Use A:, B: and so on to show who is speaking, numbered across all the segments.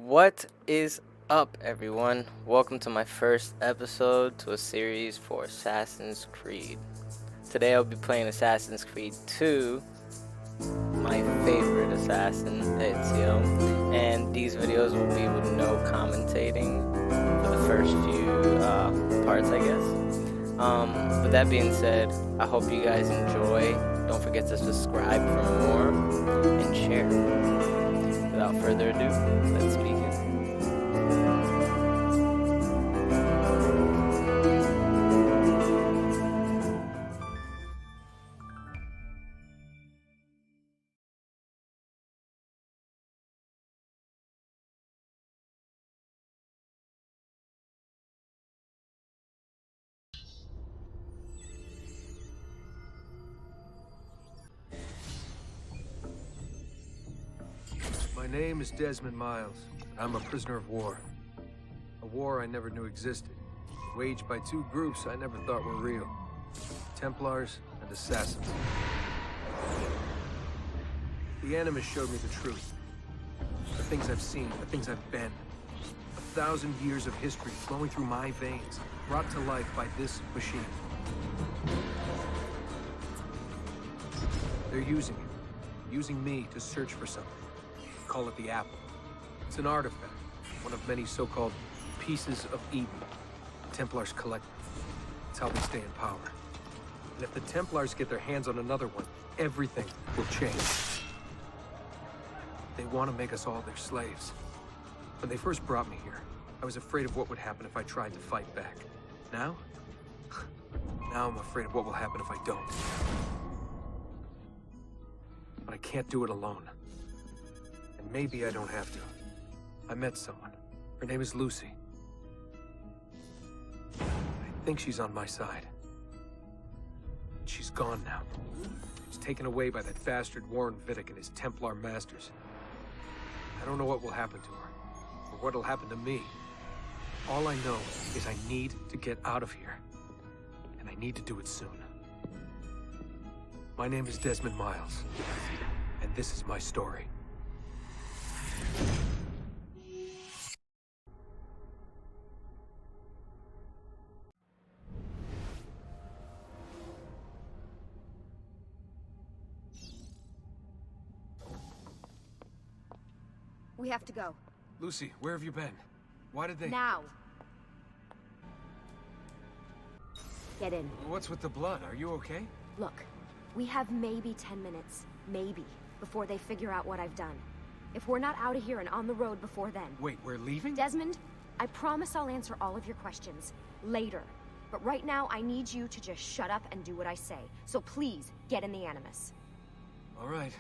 A: What is up, everyone? Welcome to my first episode to a series for Assassin's Creed. Today I'll be playing Assassin's Creed 2, my favorite assassin, Ezio, and these videos will be with no commentating for the first few parts, I guess. With that being said, I hope you guys enjoy. Don't forget to subscribe for more and share. Without further ado, let's begin.
B: My name is Desmond Miles. I'm a prisoner of war. A war I never knew existed, waged by two groups I never thought were real. Templars and Assassins. The Animus showed me the truth. The things I've seen, the things I've been. 1,000 years of history flowing through my veins, brought to life by this machine. They're using me to search for something. Call it the Apple. It's an artifact, one of many so-called pieces of Eden. The Templars collect them. It's how they stay in power. And if the Templars get their hands on another one, everything will change. They want to make us all their slaves. When they first brought me here, I was afraid of what would happen if I tried to fight back. Now? Now I'm afraid of what will happen if I don't. But I can't do it alone. And maybe I don't have to. I met someone. Her name is Lucy. I think she's on my side. She's gone now. She's taken away by that bastard Warren Vidic and his Templar masters. I don't know what will happen to her, or what'll happen to me. All I know is I need to get out of here. And I need to do it soon. My name is Desmond Miles, and this is my story.
C: We have to go.
B: Lucy, where have you been? Why did they...
C: Now! Get in.
B: What's with the blood? Are you okay?
C: Look, we have maybe 10 minutes, maybe, before they figure out what I've done. If we're not out of here and on the road before then...
B: Wait, we're leaving?
C: Desmond, I promise I'll answer all of your questions later. But right now, I need you to just shut up and do what I say. So please, get in the Animus.
B: All right.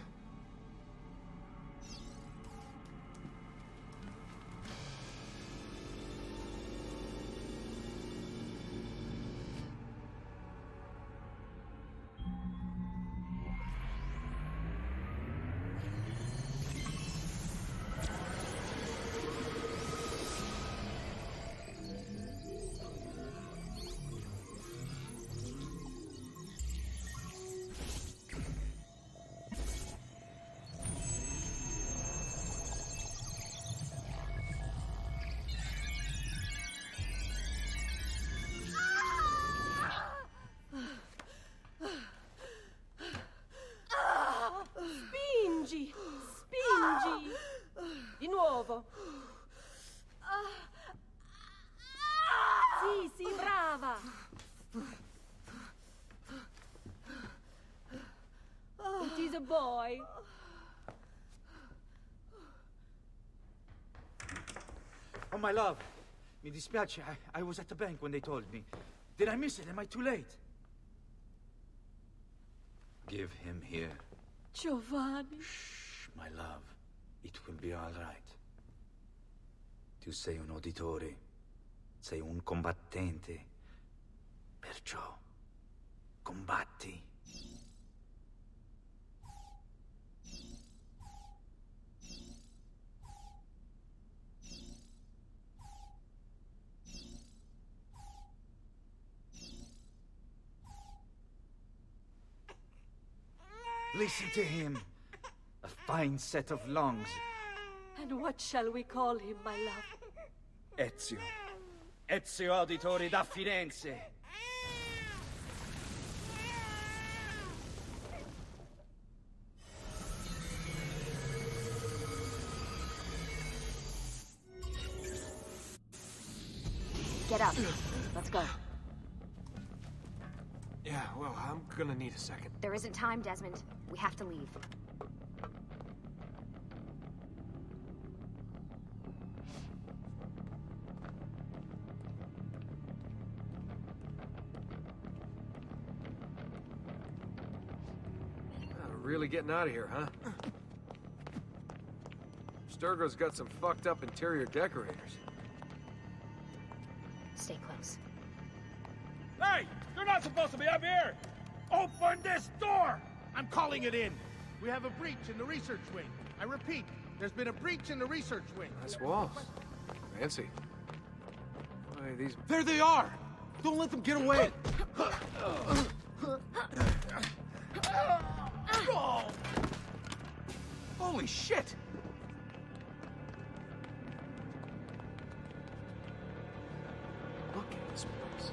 D: Spingi! Spingi! Di nuovo! Sì, sì, brava! It is a boy.
E: Oh, my love. Mi dispiace. I was at the bank when they told me. Did I miss it? Am I too late? Give him here.
D: Giovanni.
E: Shh, my love. It will be all right. Tu sei un uditore. Sei un combattente. Perciò, combatti. Listen to him. A fine set of lungs.
D: And what shall we call him, my love?
E: Ezio. Ezio Auditori da Firenze.
C: Get up. Let's go.
B: Yeah, well, I'm gonna need a second.
C: There isn't time, Desmond. We have to leave.
B: Really getting out of here, huh? Sturgo's got some fucked up interior decorators.
C: Stay close.
F: Hey! You're not supposed to be up here! Open this door! I'm calling it in.
G: We have a breach in the research wing. I repeat, there's been a breach in the research wing.
B: Nice walls. Fancy. Why, these...
G: There they are! Don't let them get away!
B: Holy shit! Look at this place.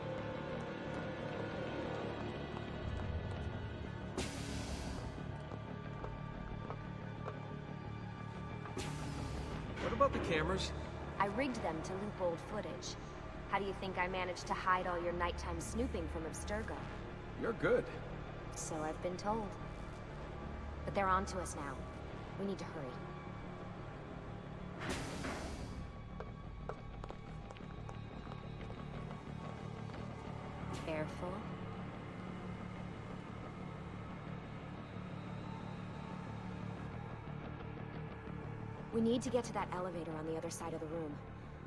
B: What about the cameras?
C: I rigged them to loop old footage. How do you think I managed to hide all your nighttime snooping from Abstergo?
B: You're good.
C: So I've been told. But they're on to us now. We need to hurry. Careful. We need to get to that elevator on the other side of the room.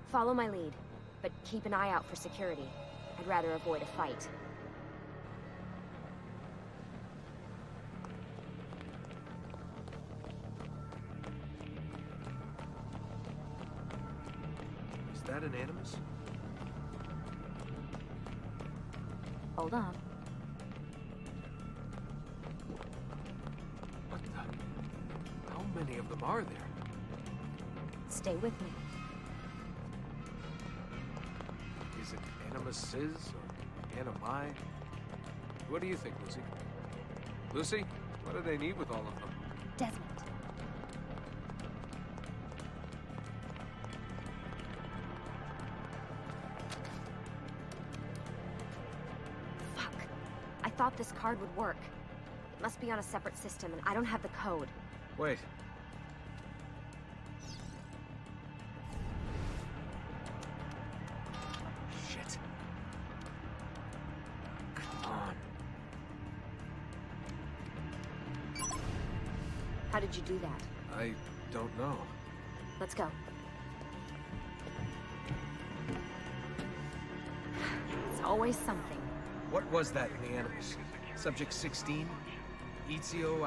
C: Follow my lead, but keep an eye out for security. I'd rather avoid a fight.
B: Is that an Animus?
C: Hold on.
B: What the... How many of them are there?
C: Stay with me.
B: Is it Animuses or Animi? What do you think, Lucy? Lucy, what do they need with all of them?
C: Desmond. Fuck. I thought this card would work. It must be on a separate system, and I don't have the code.
B: Wait. Shit. Come on.
C: How did you do that?
B: I don't know.
C: Let's go. It's always something.
B: What was that in the Animus? Subject 16? Ezio,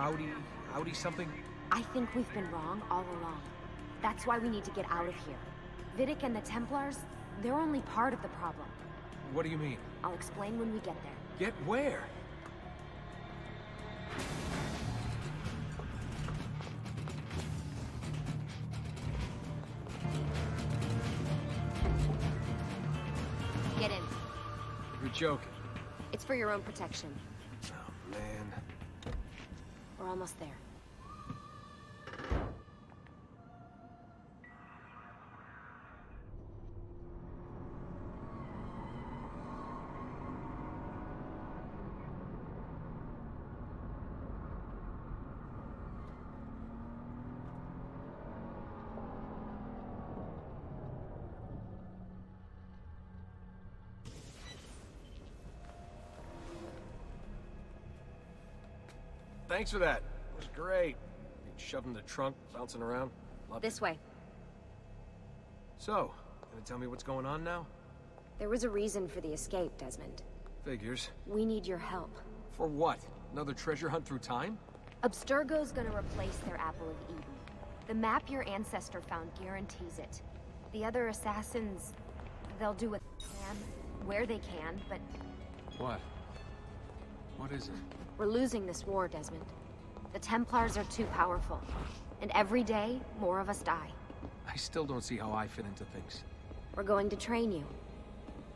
B: Audi something?
C: I think we've been wrong all along. That's why we need to get out of here. Vidic and the Templars, they're only part of the problem.
B: What do you mean?
C: I'll explain when we get there.
B: Get where?
C: Get in.
B: You're joking.
C: It's for your own protection.
B: Oh, man.
C: We're almost there.
B: Thanks for that. It was great. Being shoved in the trunk, bouncing around. Loved it.
C: This way.
B: So, gonna tell me what's going on now?
C: There was a reason for the escape, Desmond.
B: Figures.
C: We need your help.
B: For what? Another treasure hunt through time?
C: Abstergo's gonna replace their Apple of Eden. The map your ancestor found guarantees it. The other assassins, they'll do what they can, where they can, but
B: What? What is it?
C: we're losing this war, Desmond. The Templars are too powerful. And every day, more of us die.
B: I still don't see how I fit into things.
C: We're going to train you.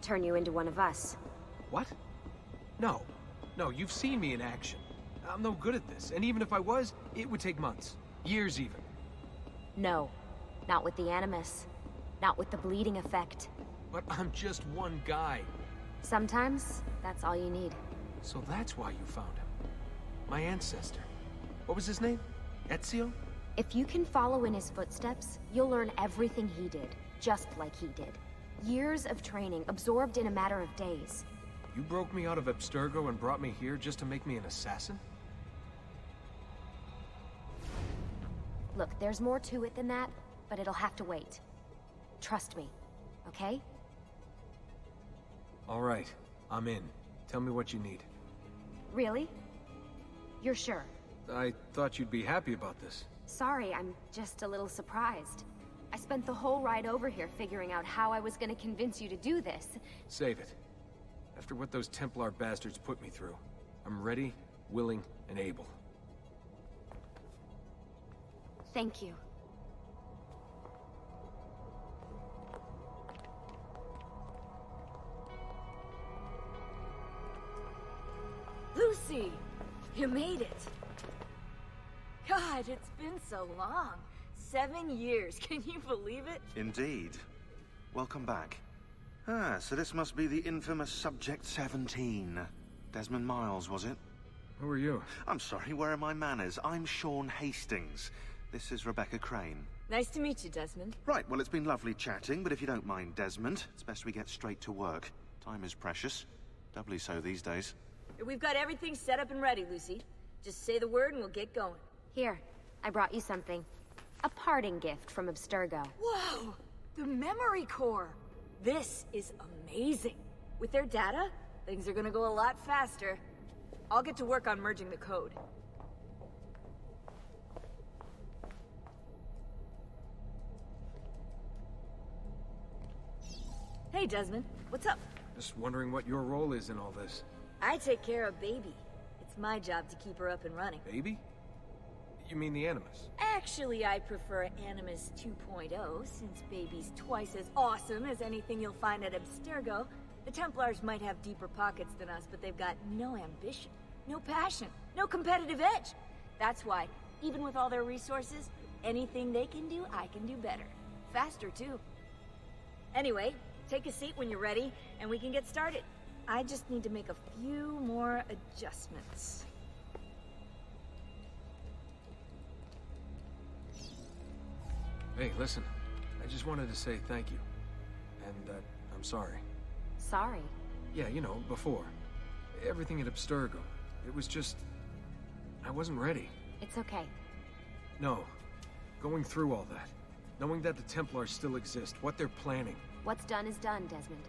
C: Turn you into one of us.
B: What? No. No, you've seen me in action. I'm no good at this, and even if I was, it would take months. Years even.
C: No. Not with the Animus. Not with the bleeding effect.
B: But I'm just one guy.
C: Sometimes, that's all you need.
B: So that's why you found him. My ancestor. What was his name? Ezio?
C: If you can follow in his footsteps, you'll learn everything he did, just like he did. Years of training, absorbed in a matter of days.
B: You broke me out of Abstergo and brought me here just to make me an assassin?
C: Look, there's more to it than that, but it'll have to wait. Trust me, okay?
B: All right, I'm in. Tell me what you need.
C: Really? You're sure?
B: I thought you'd be happy about this.
C: Sorry, I'm just a little surprised. I spent the whole ride over here figuring out how I was gonna convince you to do this.
B: Save it. After what those Templar bastards put me through, I'm ready, willing, and able.
C: Thank you.
D: Lucy! You made it! God, it's been so long. 7 years, can you believe it?
H: Indeed. Welcome back. Ah, so this must be the infamous Subject 17. Desmond Miles, was it?
B: Who are you?
H: I'm sorry, where are my manners? I'm Sean Hastings. This is Rebecca Crane.
D: Nice to meet you, Desmond.
H: Right, well, it's been lovely chatting, but if you don't mind, Desmond, it's best we get straight to work. Time is precious. Doubly so these days.
D: We've got everything set up and ready, Lucy. Just say the word and we'll get going.
C: Here, I brought you something. A parting gift from Abstergo.
D: Whoa! The memory core! This is amazing. With their data, things are gonna go a lot faster. I'll get to work on merging the code. Hey, Desmond. What's up?
B: Just wondering what your role is in all this.
D: I take care of Baby. It's my job to keep her up and running.
B: Baby? You mean the Animus?
D: Actually, I prefer Animus 2.0, since Baby's twice as awesome as anything you'll find at Abstergo. The Templars might have deeper pockets than us, but they've got no ambition, no passion, no competitive edge. That's why, even with all their resources, anything they can do, I can do better. Faster, too. Anyway, take a seat when you're ready, and we can get started. I just need to make a few more adjustments.
B: Hey, listen. I just wanted to say thank you. And that I'm sorry.
C: Sorry.
B: Yeah, you know, before. Everything at Abstergo. It was just... I wasn't ready.
C: It's okay.
B: No. Going through all that. Knowing that the Templars still exist, what they're planning.
C: What's done is done, Desmond.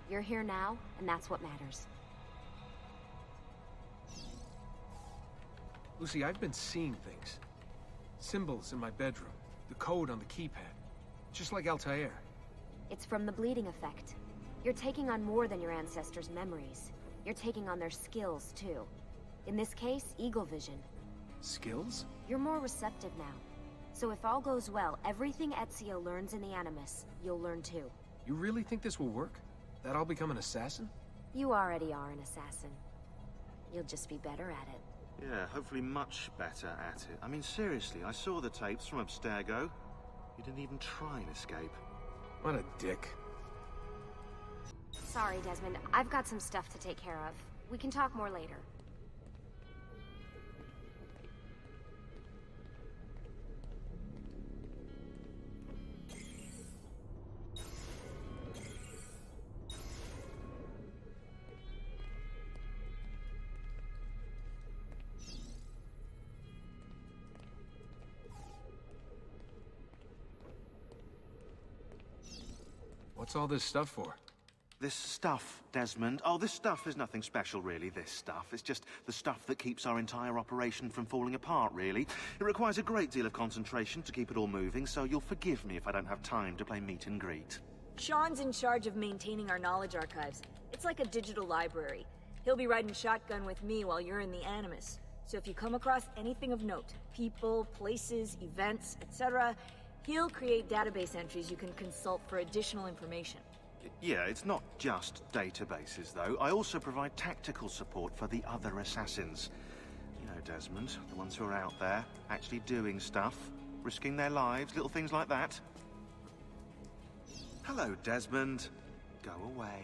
C: You're here now, and that's what matters.
B: Lucy, I've been seeing things. Symbols in my bedroom. The code on the keypad. Just like Altair.
C: It's from the bleeding effect. You're taking on more than your ancestors' memories. You're taking on their skills, too. In this case, Eagle Vision.
B: Skills?
C: You're more receptive now. So if all goes well, everything Ezio learns in the Animus, you'll learn too.
B: You really think this will work? That I'll become an assassin?
C: You already are an assassin. You'll just be better at it.
H: Yeah, hopefully much better at it. I mean, seriously, I saw the tapes from Abstergo. You didn't even try and escape.
B: What a dick.
C: Sorry, Desmond. I've got some stuff to take care of. We can talk more later.
B: What's all this stuff for?
H: This stuff, Desmond. Oh, this stuff is nothing special, really, this stuff. It's just the stuff that keeps our entire operation from falling apart, really. It requires a great deal of concentration to keep it all moving, so you'll forgive me if I don't have time to play meet and greet.
D: Sean's in charge of maintaining our knowledge archives. It's like a digital library. He'll be riding shotgun with me while you're in the Animus. So if you come across anything of note, people, places, events, etc., He'll create database entries you can consult for additional information.
H: Yeah, it's not just databases, though. I also provide tactical support for the other assassins. You know, Desmond, the ones who are out there, actually doing stuff, risking their lives, little things like that. Hello, Desmond. Go away.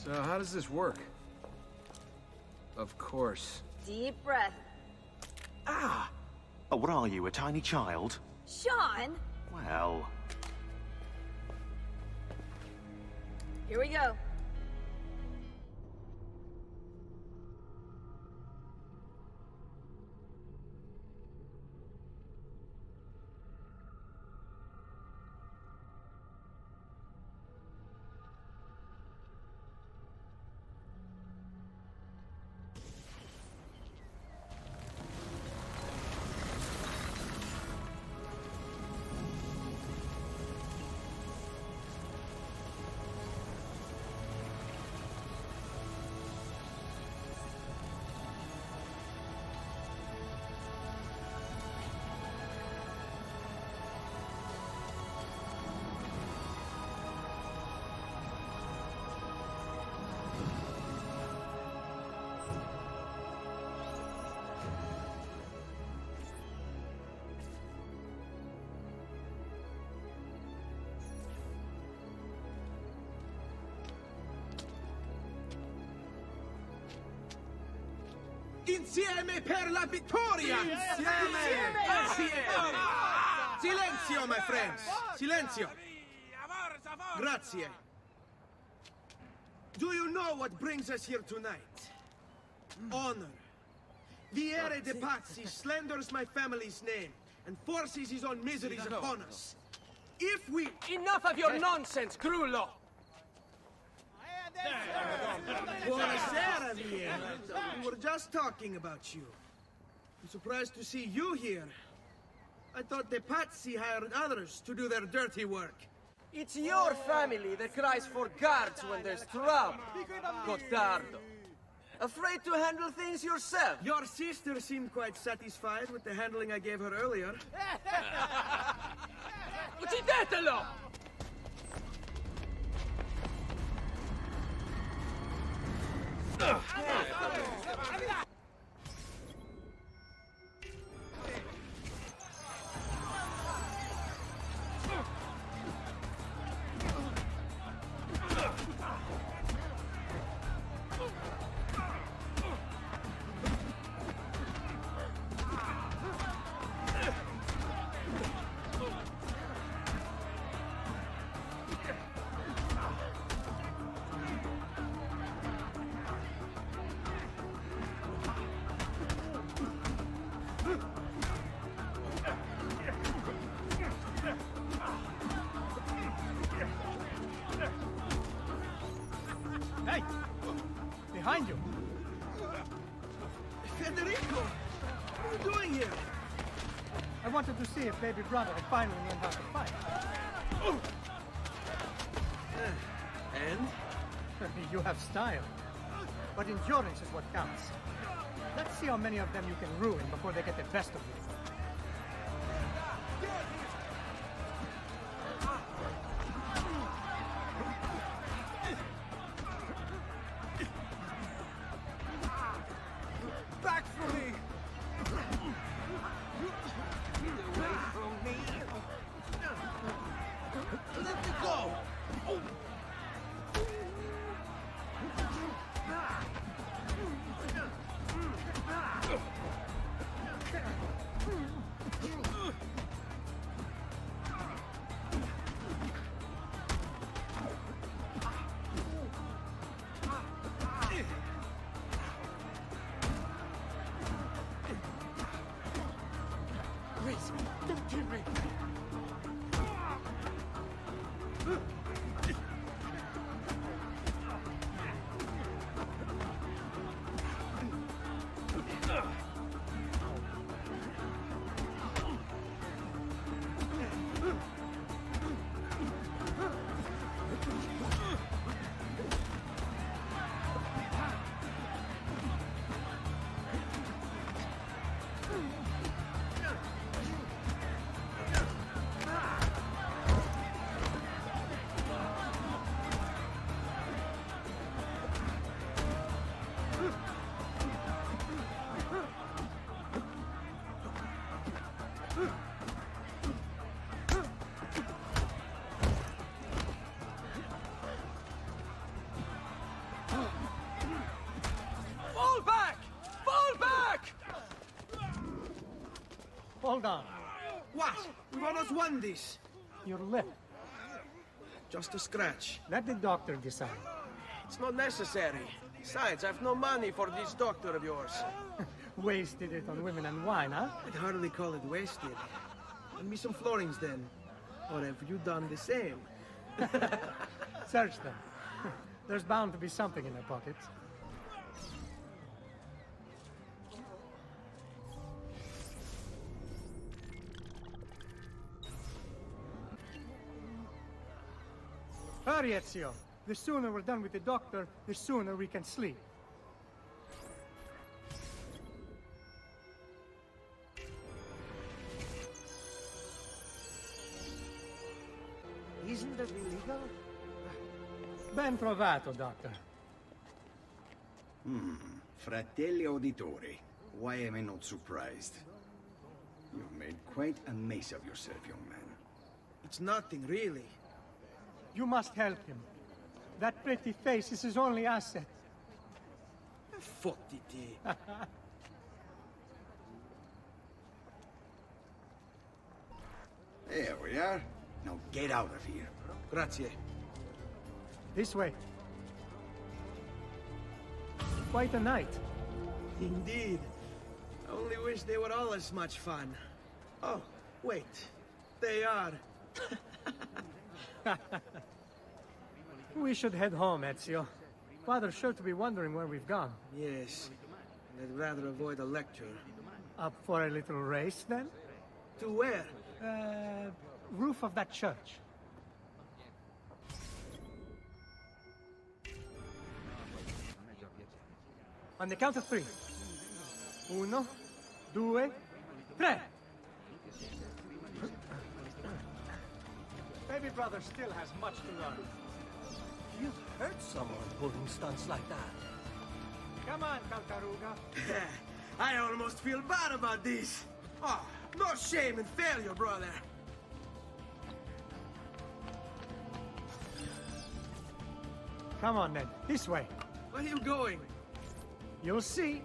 B: So how does this work? Of course.
D: Deep breath.
H: Ah! Oh, what are you, a tiny child?
D: Sean!
H: Well...
D: Here we go.
G: Insieme per la vittoria! Insieme! Silenzio, my friends! Silenzio! Grazie. Do you know what brings us here tonight? Honor. Viere de Pazzi slanders my family's name and forces his own miseries upon us. If we...
I: Enough of your nonsense, Grullo!
G: Buonasera, Viera. We were just talking about you. I'm surprised to see you here. I thought the Pazzi hired others to do their dirty work.
I: It's your family that cries for guards when there's trouble, Gottardo. Afraid to handle things yourself?
G: Your sister seemed quite satisfied with the handling I gave her earlier.
I: Uccidetelo!
J: Hey! Behind you!
G: Federico! What are you doing here?
J: I wanted to see if baby brother had finally learned how to fight.
G: And?
J: You have style. But endurance is what counts. Let's see how many of them you can ruin before they get the best of you.
G: Back from me! Away from me! Let me go!
J: Hold on.
G: What? We've almost won this.
J: Your lip.
G: Just a scratch.
J: Let the doctor decide.
G: It's not necessary. Besides, I've no money for this doctor of yours.
J: Wasted it on women and wine, huh?
G: I'd hardly call it wasted. Lend me some florins then. Or have you done the same?
J: Search them. There's bound to be something in their pockets. Hurry, Ezio. The sooner we're done with the doctor, the sooner we can sleep.
G: Isn't that illegal?
J: Ben trovato, Doctor.
K: Fratelli Auditori, why am I not surprised? You've made quite a mess of yourself, young man.
G: It's nothing, really.
J: You must help him. That pretty face is his only asset.
G: Fottiti.
K: There we are. Now get out of here.
G: Grazie.
J: This way. Quite a night.
G: Indeed. I only wish they were all as much fun. Oh, wait. They are.
J: We should head home, Ezio. Father's sure to be wondering where we've gone.
G: Yes. I'd rather avoid a lecture.
J: Up for a little race, then?
G: To where?
J: Roof of that church. On the count of 3. 1, 2, 3. Baby brother still has much to learn.
I: You've hurt someone pulling stunts like that.
J: Come on, Calcaruga.
G: I almost feel bad about this. Oh, no shame in failure, brother.
J: Come on, then. This way.
G: Where are you going?
J: You'll see.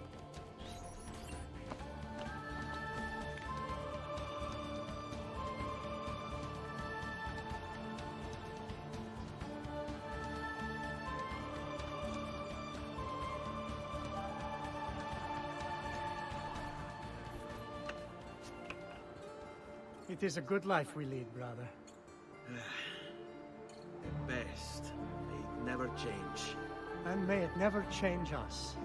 J: It is a good life we lead, brother.
G: The best. They never change.
J: And may it never change us.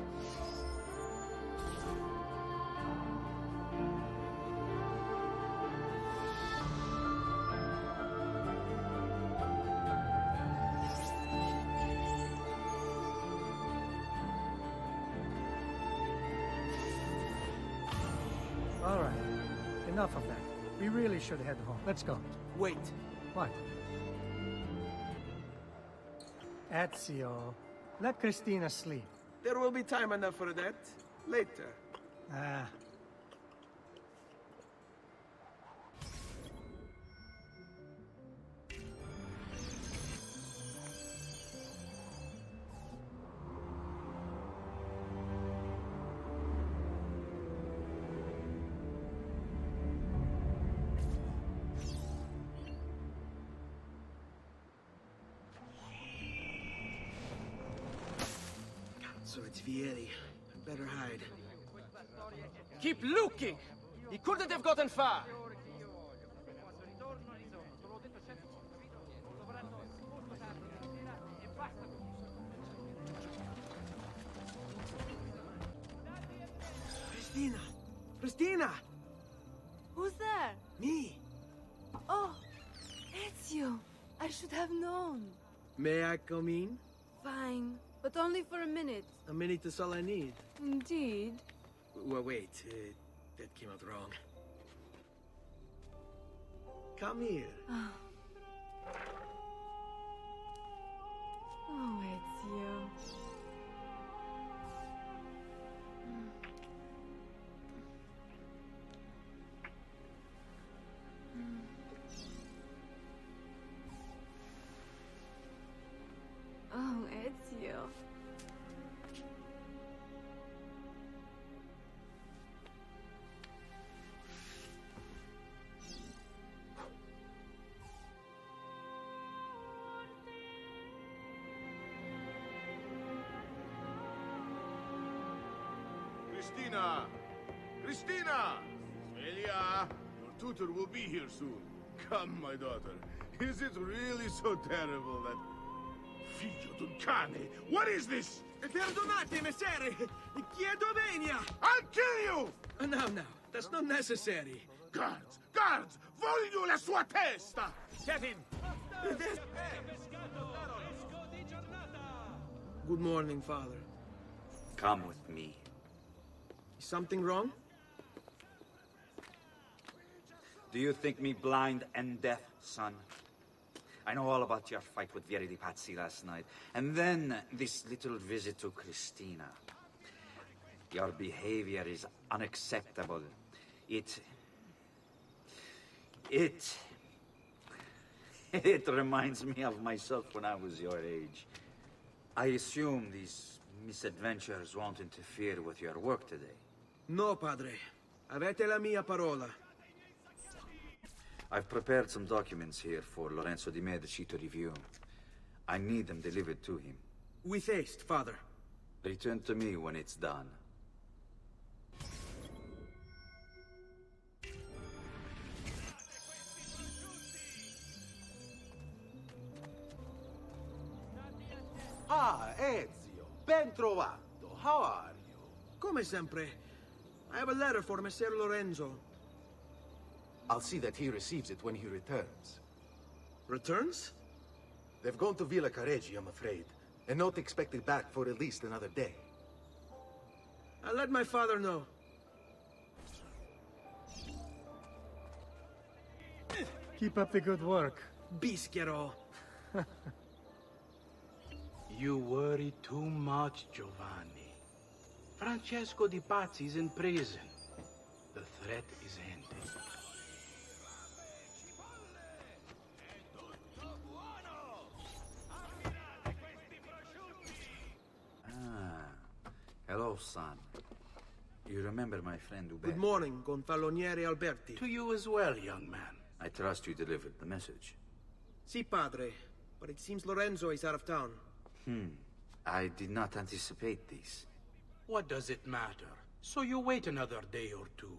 J: All right. Enough of that. We really should head home. Let's go.
G: Wait.
J: What? Ezio, let Cristina sleep.
G: There will be time enough for that. Later.
J: Ah.
G: So it's Vieri. I better hide.
I: Keep looking! He couldn't have gotten far!
G: Cristina! Cristina!
L: Who's there?
G: Me!
L: Oh, Ezio. I should have known.
G: May I come in?
L: Fine, but only for a minute.
G: A minute is all I need.
L: Indeed.
G: Well, wait. That came out wrong. Come here.
L: Oh, Ezio. Oh, Ezio.
F: Cristina! Cristina! Celia, your tutor will be here soon. Come, my daughter. Is it really so terrible that... Figlio d'un cane! What is this?
G: Perdonate, messere! Chiedo venia!
F: I'll kill you!
G: No, that's not necessary.
F: Guards! Guards! Voglio la sua testa!
G: Get in! Good morning, Father.
E: Come with me.
G: Is something wrong?
E: Do you think me blind and deaf, son? I know all about your fight with Vieri di Pazzi last night, and then this little visit to Cristina. Your behavior is unacceptable. It reminds me of myself when I was your age. I assume these misadventures won't interfere with your work today.
G: No, padre. Avete la mia parola.
E: I've prepared some documents here for Lorenzo di Medici to review. I need them delivered to him.
G: With haste, Father.
E: Return to me when it's done.
M: Ah, Ezio, ben trovato. How are you?
G: Come sempre. I have a letter for Messer Lorenzo.
M: I'll see that he receives it when he returns.
G: Returns?
M: They've gone to Villa Careggi, I'm afraid, and not expected back for at least another day.
G: I'll let my father know.
J: Keep up the good work.
G: Bischero.
N: You worry too much, Giovanni. Francesco di Pazzi's in prison. The threat is ended.
E: Hello, son. You remember my friend Uberto?
G: Good morning, Gonfaloniere Alberti.
N: To you as well, young man.
E: I trust you delivered the message.
G: Si, padre. But it seems Lorenzo is out of town.
E: I did not anticipate this.
N: What does it matter? So you wait another day or two.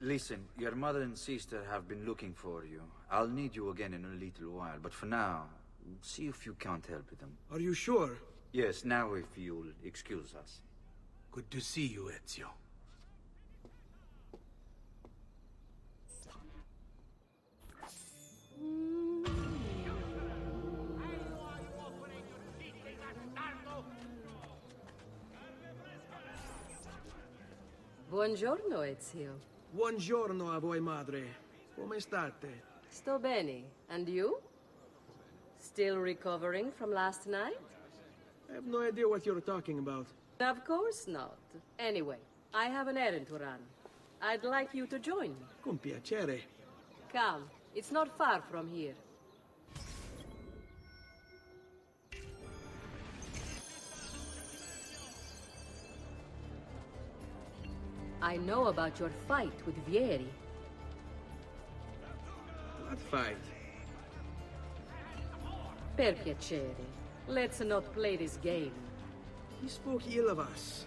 E: Listen, your mother and sister have been looking for you. I'll need you again in a little while, but for now, see if you can't help them.
G: Are you sure?
E: Yes, now if you'll excuse us.
N: Good to see you, Ezio.
O: Buongiorno, Ezio.
G: Buongiorno a voi, madre. Come state?
O: Sto bene. And you? Still recovering from last night?
G: I have no idea what you're talking about.
O: Of course not. Anyway, I have an errand to run. I'd like you to join me.
G: Con piacere.
O: Come, it's not far from here. I know about your fight with Vieri.
G: What fight?
O: Per piacere. Let's not play this game.
G: He spoke ill of us.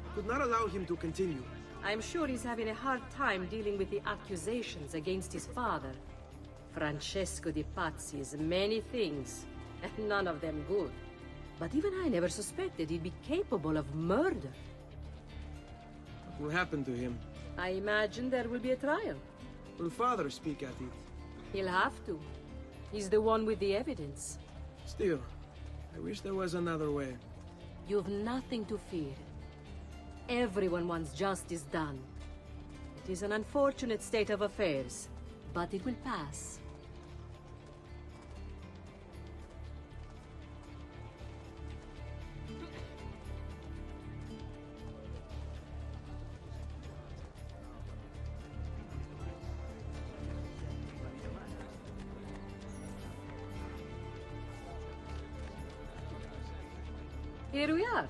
G: I could not allow him to continue.
O: I'm sure he's having a hard time dealing with the accusations against his father. Francesco di Pazzi is many things, and none of them good. But even I never suspected he'd be capable of murder.
G: What will happen to him?
O: I imagine there will be a trial.
G: Will father speak at it?
O: He'll have to. He's the one with the evidence.
G: Still, I wish there was another way.
O: You've nothing to fear. Everyone wants justice done. It is an unfortunate state of affairs, but it will pass. Here we are.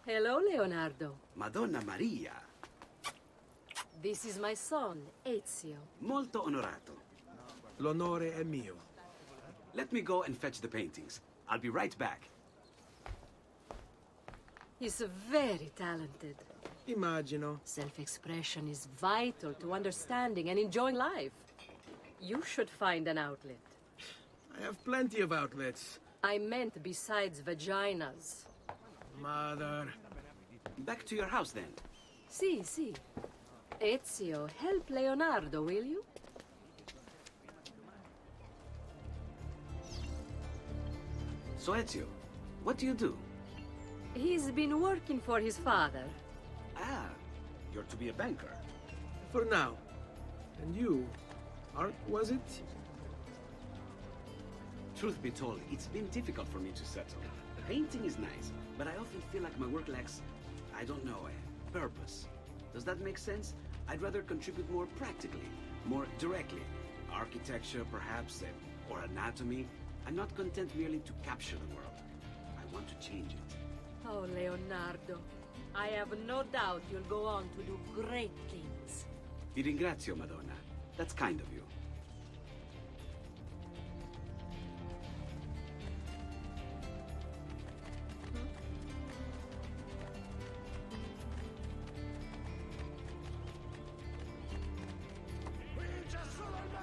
L: Hello, Leonardo.
K: Madonna Maria.
O: This is my son, Ezio.
P: Molto onorato.
G: L'onore è mio.
P: Let me go and fetch the paintings. I'll be right back.
O: He's very talented.
G: Immagino.
O: Self-expression is vital to understanding and enjoying life. You should find an outlet.
G: I have plenty of outlets.
O: I meant besides vaginas.
G: Mother.
P: Back to your house, then.
O: Si, si. Ezio, help Leonardo, will you?
P: So, Ezio, what do you do?
O: He's been working for his father.
P: Ah, you're to be a banker.
G: For now. And you? Art, was it?
P: Truth be told, it's been difficult for me to settle. Painting is nice, but I often feel like my work lacks, I don't know, a purpose. Does that make sense? I'd rather contribute more practically, more directly. Architecture, perhaps, or anatomy. I'm not content merely to capture the world. I want to change it.
O: Oh, Leonardo. I have no doubt you'll go on to do great things.
P: Vi ringrazio, Madonna. That's kind of you.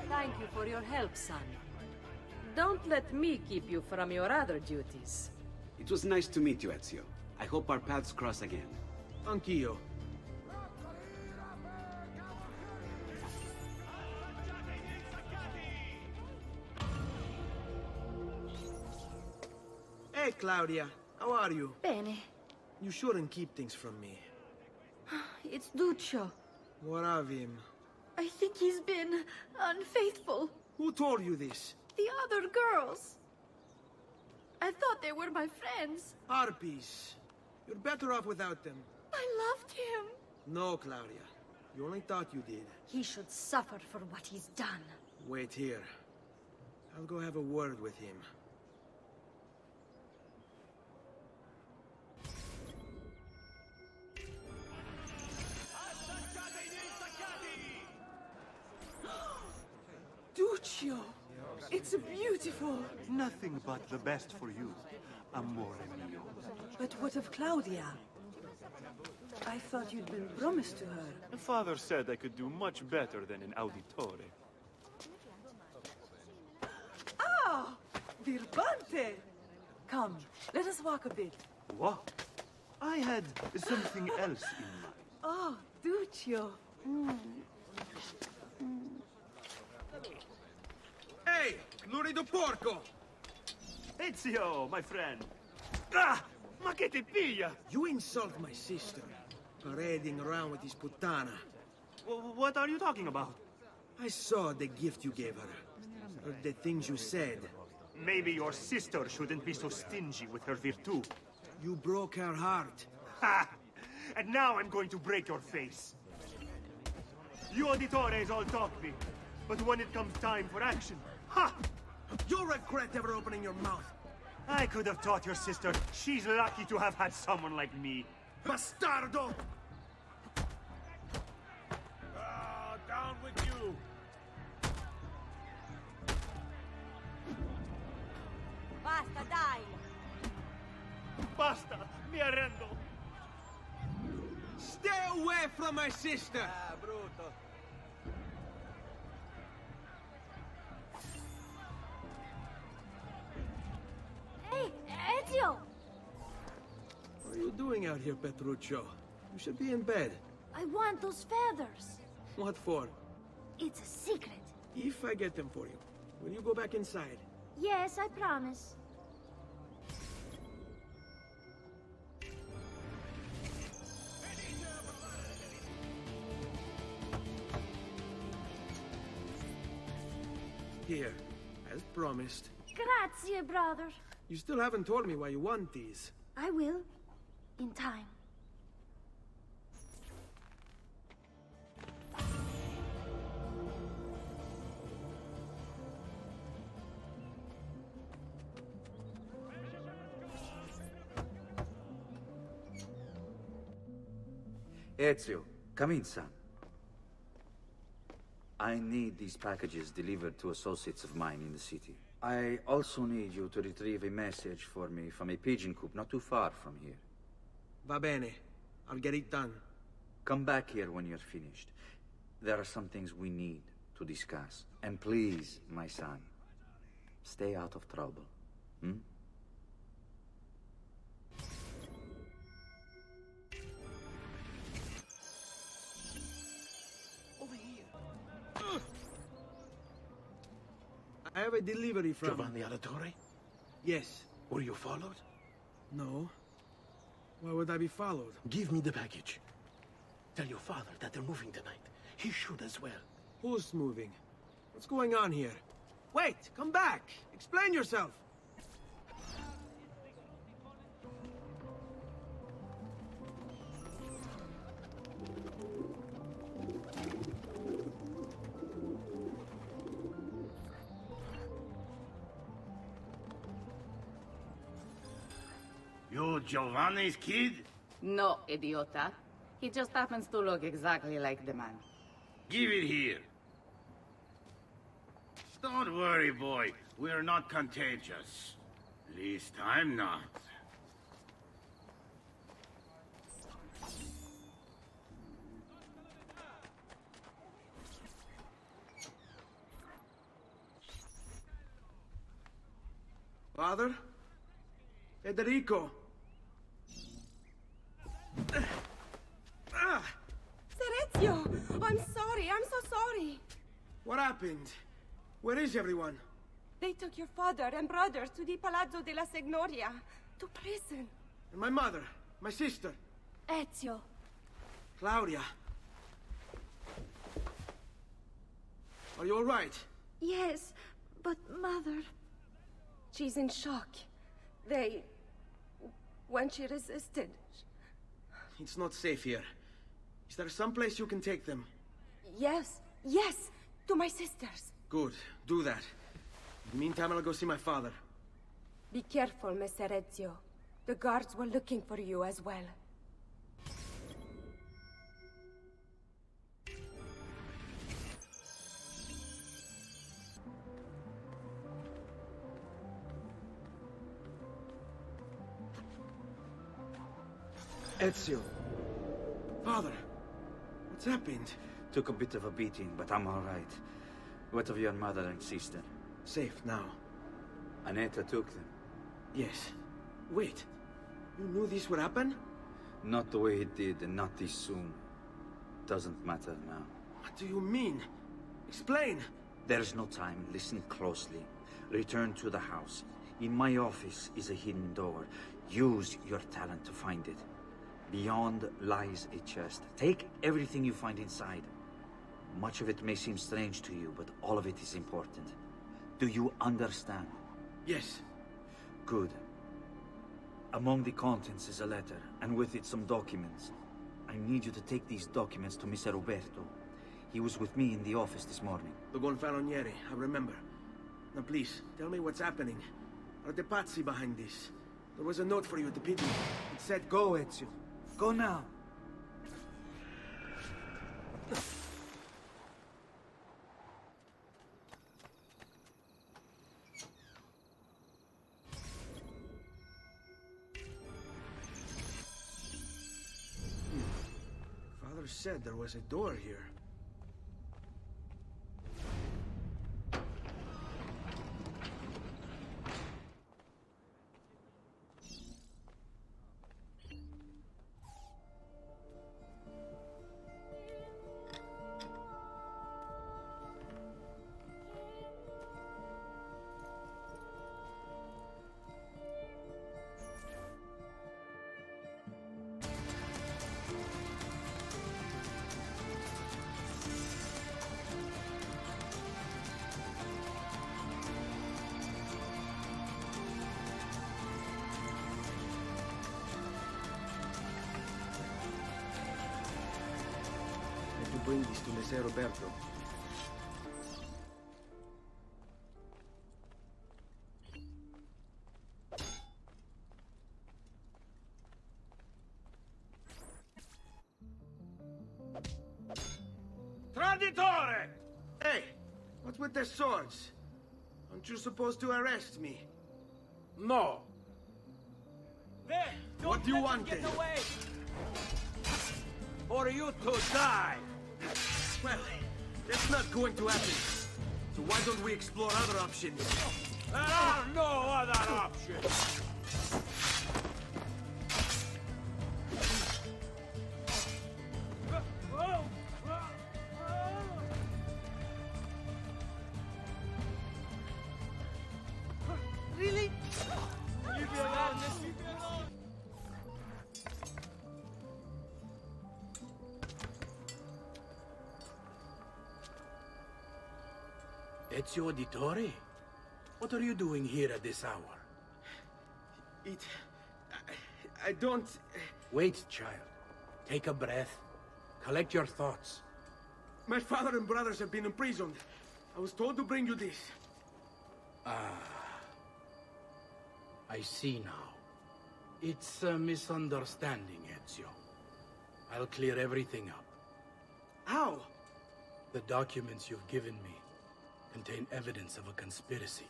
O: Thank you for your help, son. Don't let me keep you from your other duties.
P: It was nice to meet you, Ezio. I hope our paths cross again.
G: Anch'io. Hey, Claudia. How are you?
L: Bene.
G: You shouldn't keep things from me.
L: It's Duccio.
G: What of him?
L: I think he's been unfaithful.
G: Who told you this?
L: The other girls. I thought they were my friends.
G: Harpies. You're better off without them.
L: I loved him.
G: No, Claudia. You only thought you did.
L: He should suffer for what he's done.
G: Wait here. I'll go have a word with him.
Q: Duccio! It's beautiful!
R: Nothing but the best for you, amore mio.
Q: But what of Claudia? I thought you'd been promised to her.
R: Father said I could do much better than an auditore.
Q: Ah! Birbante! Come, let us walk a bit.
R: What? I had something else in mind.
Q: Oh, Duccio.
G: Hey! Lurido porco!
R: Ezio, my friend. Ah! Ma che ti piglia?
G: You insult my sister. Parading around with this puttana.
R: What are you talking about?
G: I saw the gift you gave her. Heard the things you said.
R: Maybe your sister shouldn't be so stingy with her virtù.
G: You broke her heart.
R: Ha! And now I'm going to break your face. You auditores all talk big, but when it comes time for action, ha!
G: You'll regret ever opening your mouth.
R: I could have taught your sister. She's lucky to have had someone like me.
G: Bastardo!
F: Down with you!
D: Basta, dai!
R: Basta! Mi arrendo!
G: Stay away from my sister!
I: Ah, bruto.
C: Hey, Ezio!
G: What are you doing out here, Petruccio? You should be in bed.
C: I want those feathers.
G: What for?
C: It's a secret.
G: If I get them for you, will you go back inside?
C: Yes, I promise.
G: Here, as promised.
C: Grazie, brother.
G: You still haven't told me why you want these.
C: I will. In time.
E: Ezio, come in, son. I need these packages delivered to associates of mine in the city. I also need you to retrieve a message for me from a pigeon coop not too far from here.
G: Va bene. I'll get it done.
E: Come back here when you're finished. There are some things we need to discuss. And please, my son, stay out of trouble. Hmm?
G: I have a delivery from...
N: Giovanni Auditore?
G: Yes.
N: Were you followed?
G: No. Why would I be followed?
N: Give me the package. Tell your father that they're moving tonight. He should as well.
G: Who's moving? What's going on here? Wait! Come back! Explain yourself!
R: You Giovanni's kid?
S: No, idiota. He just happens to look exactly like the man.
R: Give it here. Don't worry, boy. We're not contagious. Least I'm not.
G: Father? Federico!
L: Serezio! I'm sorry, I'm so sorry.
G: What happened? Where is everyone?
L: They took your father and brothers to the Palazzo della Signoria, to prison.
G: And my mother, my sister.
L: Ezio.
G: Claudia. Are you all right?
L: Yes, but Mother... She's in shock. When she resisted...
G: It's not safe here. Is there some place you can take them?
L: Yes, to my sisters.
G: Good, do that. In the meantime, I'll go see my father.
L: Be careful, Messer Ezio. The guards were looking for you as well.
G: Ezio. Father, what's happened?
E: Took a bit of a beating, but I'm all right. What of your mother and sister?
G: Safe now.
E: Annetta took them.
G: Yes. Wait. You knew this would happen?
E: Not the way it did, and not this soon. Doesn't matter now.
G: What do you mean? Explain!
E: There's no time. Listen closely. Return to the house. In my office is a hidden door. Use your talent to find it. Beyond lies a chest. Take everything you find inside. Much of it may seem strange to you, but all of it is important. Do you understand?
G: Yes.
E: Good. Among the contents is a letter, and with it some documents. I need you to take these documents to Mr. Roberto. He was with me in the office this morning.
G: The Gonfaloniere, I remember. Now please, tell me what's happening. Are the Pazzi behind this? There was a note for you at the pigeon. It said, go, Ezio. Go now. Father said there was a door here. To bring this to Messer Roberto.
R: Traditore!
G: What's with the swords? Aren't you supposed to arrest me?
N: No.
I: There!
G: What do you want
I: Get
G: then?
I: away! Or you to die!
G: Well, that's not going to happen. So why don't we explore other options?
I: There are no other options!
G: Really?
I: Leave me alone, leave me alone!
N: Ezio Auditore? What are you doing here at this hour?
G: I don't...
N: Wait, child. Take a breath. Collect your thoughts.
G: My father and brothers have been imprisoned. I was told to bring you this.
N: I see now. It's a misunderstanding, Ezio. I'll clear everything up.
G: How?
N: The documents you've given me contain evidence of a conspiracy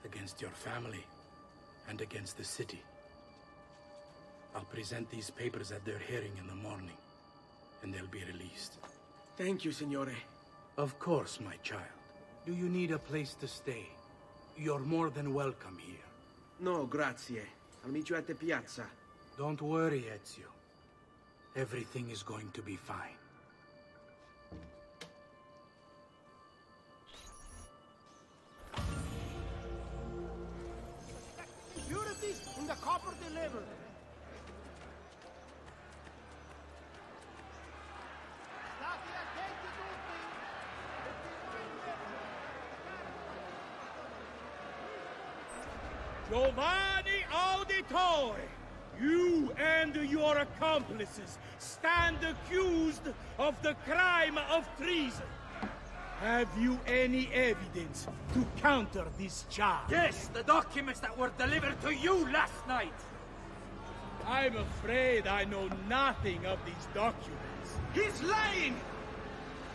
N: against your family and against the city. I'll present these papers at their hearing in the morning, and they'll be released.
G: Thank you, Signore.
N: Of course, my child. Do you need a place to stay? You're more than welcome here.
G: No, grazie. I'll meet you at the piazza.
N: Don't worry, Ezio. Everything is going to be fine.
R: Securities in the copper delivered. Giovanni Auditore, you and your accomplices stand accused of the crime of treason. Have you any evidence to counter this charge?
I: Yes, the documents that were delivered to you last night!
R: I'm afraid I know nothing of these documents.
G: He's lying!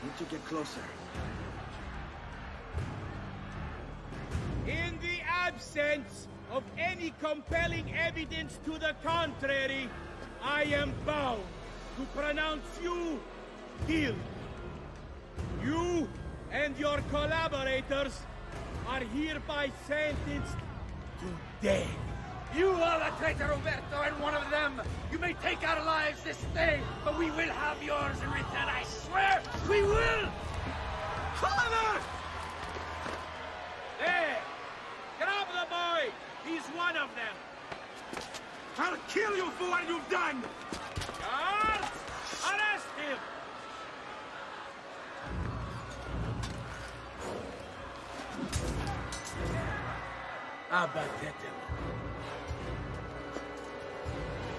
G: Need to get closer.
R: In the absence of any compelling evidence to the contrary, I am bound to pronounce you guilty. You and your collaborators are hereby sentenced to death.
I: You are the traitor, Roberto, and one of them! You may take our lives this day, but we will have yours in return, I swear! We will!
G: Father!
R: There! Grab the boy! He's one of them!
G: I'll kill you for what you've done!
R: Guards! Arrest him!
N: Abatetelo.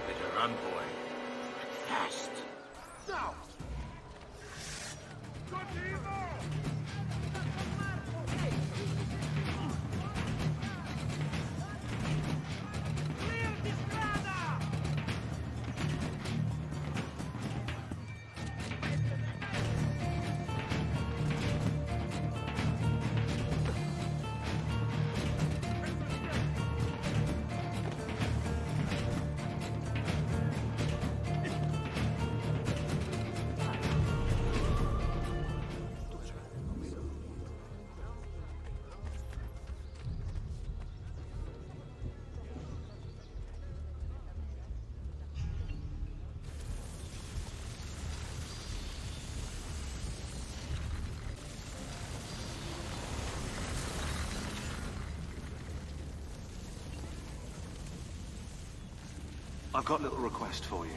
N: Better run, boy. Fast.
R: Now!
H: I've got a little request for you.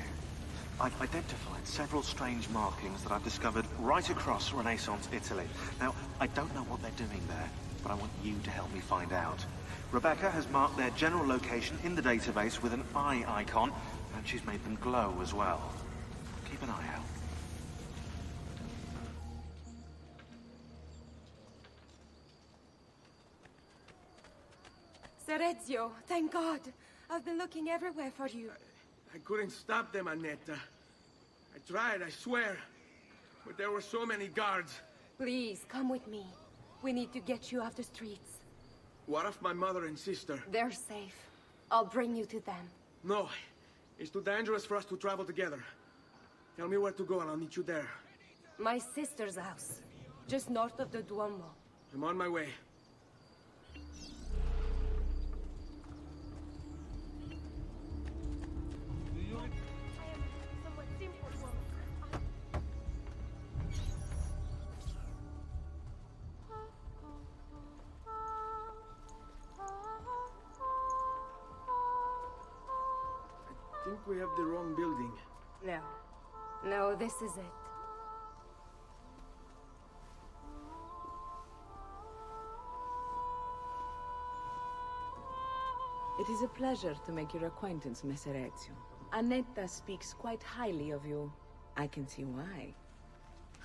H: I've identified several strange markings that I've discovered right across Renaissance Italy. Now, I don't know what they're doing there, but I want you to help me find out. Rebecca has marked their general location in the database with an eye icon, and she's made them glow as well. Keep an eye out.
L: Ser Ezio, thank God. I've been looking everywhere for you.
G: I couldn't stop them, Annetta. I tried, I swear. But there were so many guards.
L: Please, come with me. We need to get you off the streets.
G: What of my mother and sister?
L: They're safe. I'll bring you to them.
G: No. It's too dangerous for us to travel together. Tell me where to go and I'll meet you there.
L: My sister's house. Just north of the Duomo.
G: I'm on my way. I think we have the wrong building.
L: No. No, this is it.
Q: It is a pleasure to make your acquaintance, Messer Ezio. Annetta speaks quite highly of you. I can see why.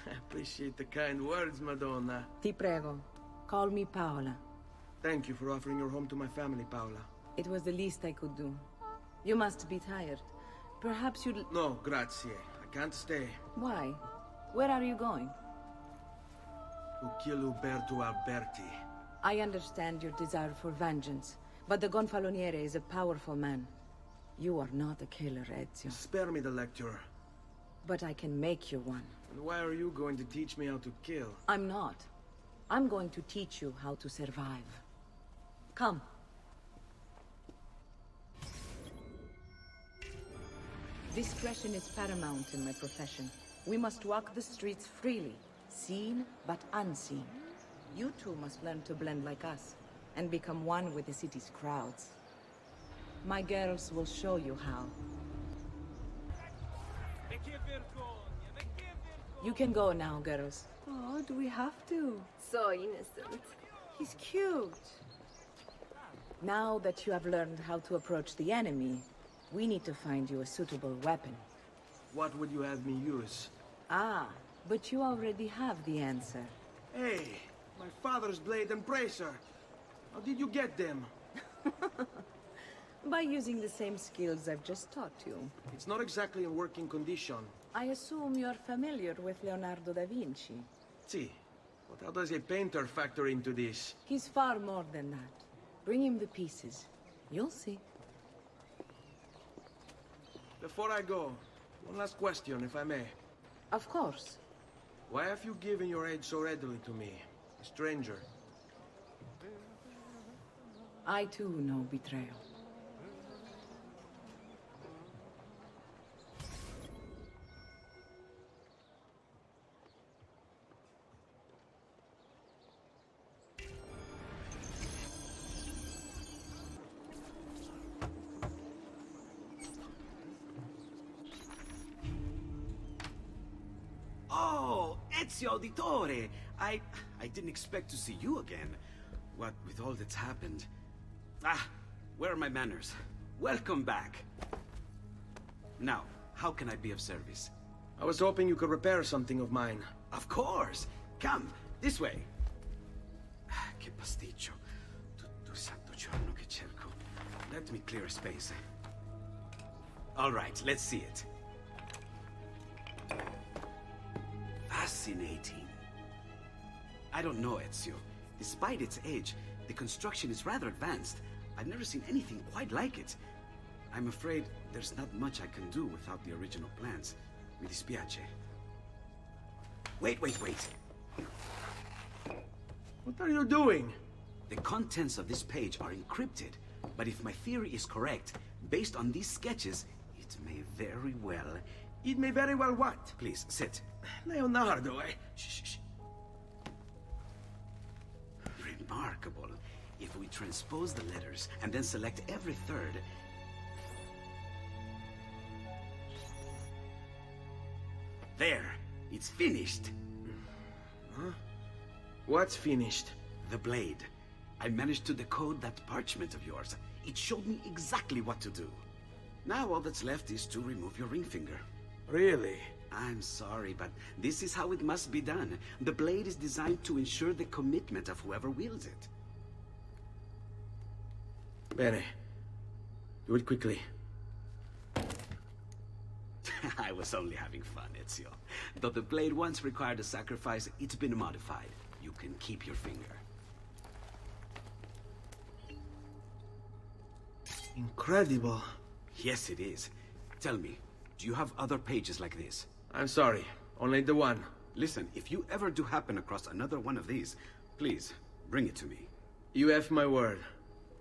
G: I appreciate the kind words, Madonna.
Q: Ti prego. Call me Paola.
G: Thank you for offering your home to my family, Paola.
Q: It was the least I could do. You must be tired. Perhaps you'd...
G: No, grazie. I can't stay.
Q: Why? Where are you going?
G: To kill Uberto Alberti.
Q: I understand your desire for vengeance, but the Gonfaloniere is a powerful man. You are not a killer, Ezio.
G: Spare me the lecture.
Q: But I can make you one.
G: And why are you going to teach me how to kill?
Q: I'm not. I'm going to teach you how to survive. Come. Discretion is paramount in my profession. We must walk the streets freely, seen but unseen. You too must learn to blend like us, and become one with the city's crowds. My girls will show you how. You can go now, girls.
L: Oh, do we have to? So innocent. He's cute.
Q: Now that you have learned how to approach the enemy, we need to find you a suitable weapon.
G: What would you have me use?
Q: Ah, but you already have the answer.
G: Hey, my father's blade and bracer. How did you get them?
Q: By using the same skills I've just taught you.
G: It's not exactly in working condition.
Q: I assume you're familiar with Leonardo da Vinci.
G: See, but how does a painter factor into this?
Q: He's far more than that. Bring him the pieces. You'll see.
G: Before I go, one last question, if I may.
Q: Of course.
G: Why have you given your aid so readily to me, a stranger?
Q: I too know betrayal.
P: Oh, Ezio Auditore! I didn't expect to see you again. What with all that's happened. Ah, where are my manners? Welcome back. Now, how can I be of service?
G: I was hoping you could repair something of mine.
P: Of course! Come, this way! Che pasticcio. Tutto santo giorno che cerco. Let me clear a space. All right, let's see it. Fascinating. I don't know, Ezio. Despite its age, the construction is rather advanced. I've never seen anything quite like it. I'm afraid there's not much I can do without the original plans. Mi dispiace. Wait.
G: What are you doing?
P: The contents of this page are encrypted, but if my theory is correct, based on these sketches, it may very well...
G: It may very well what?
P: Please, sit.
G: Leonardo,
P: Shh. Remarkable. If we transpose the letters and then select every third... There! It's finished!
G: Huh? What's finished?
P: The blade. I managed to decode that parchment of yours. It showed me exactly what to do. Now all that's left is to remove your ring finger.
G: Really?
P: I'm sorry, but this is how it must be done. The blade is designed to ensure the commitment of whoever wields it.
G: Bene. Do it quickly.
P: I was only having fun, Ezio. Though the blade once required a sacrifice, it's been modified. you can keep your finger.
G: Incredible.
P: Yes, it is. Tell me, do you have other pages like this?
G: I'm sorry, only the one.
P: Listen, if you ever do happen across another one of these, please, bring it to me.
G: You have my word.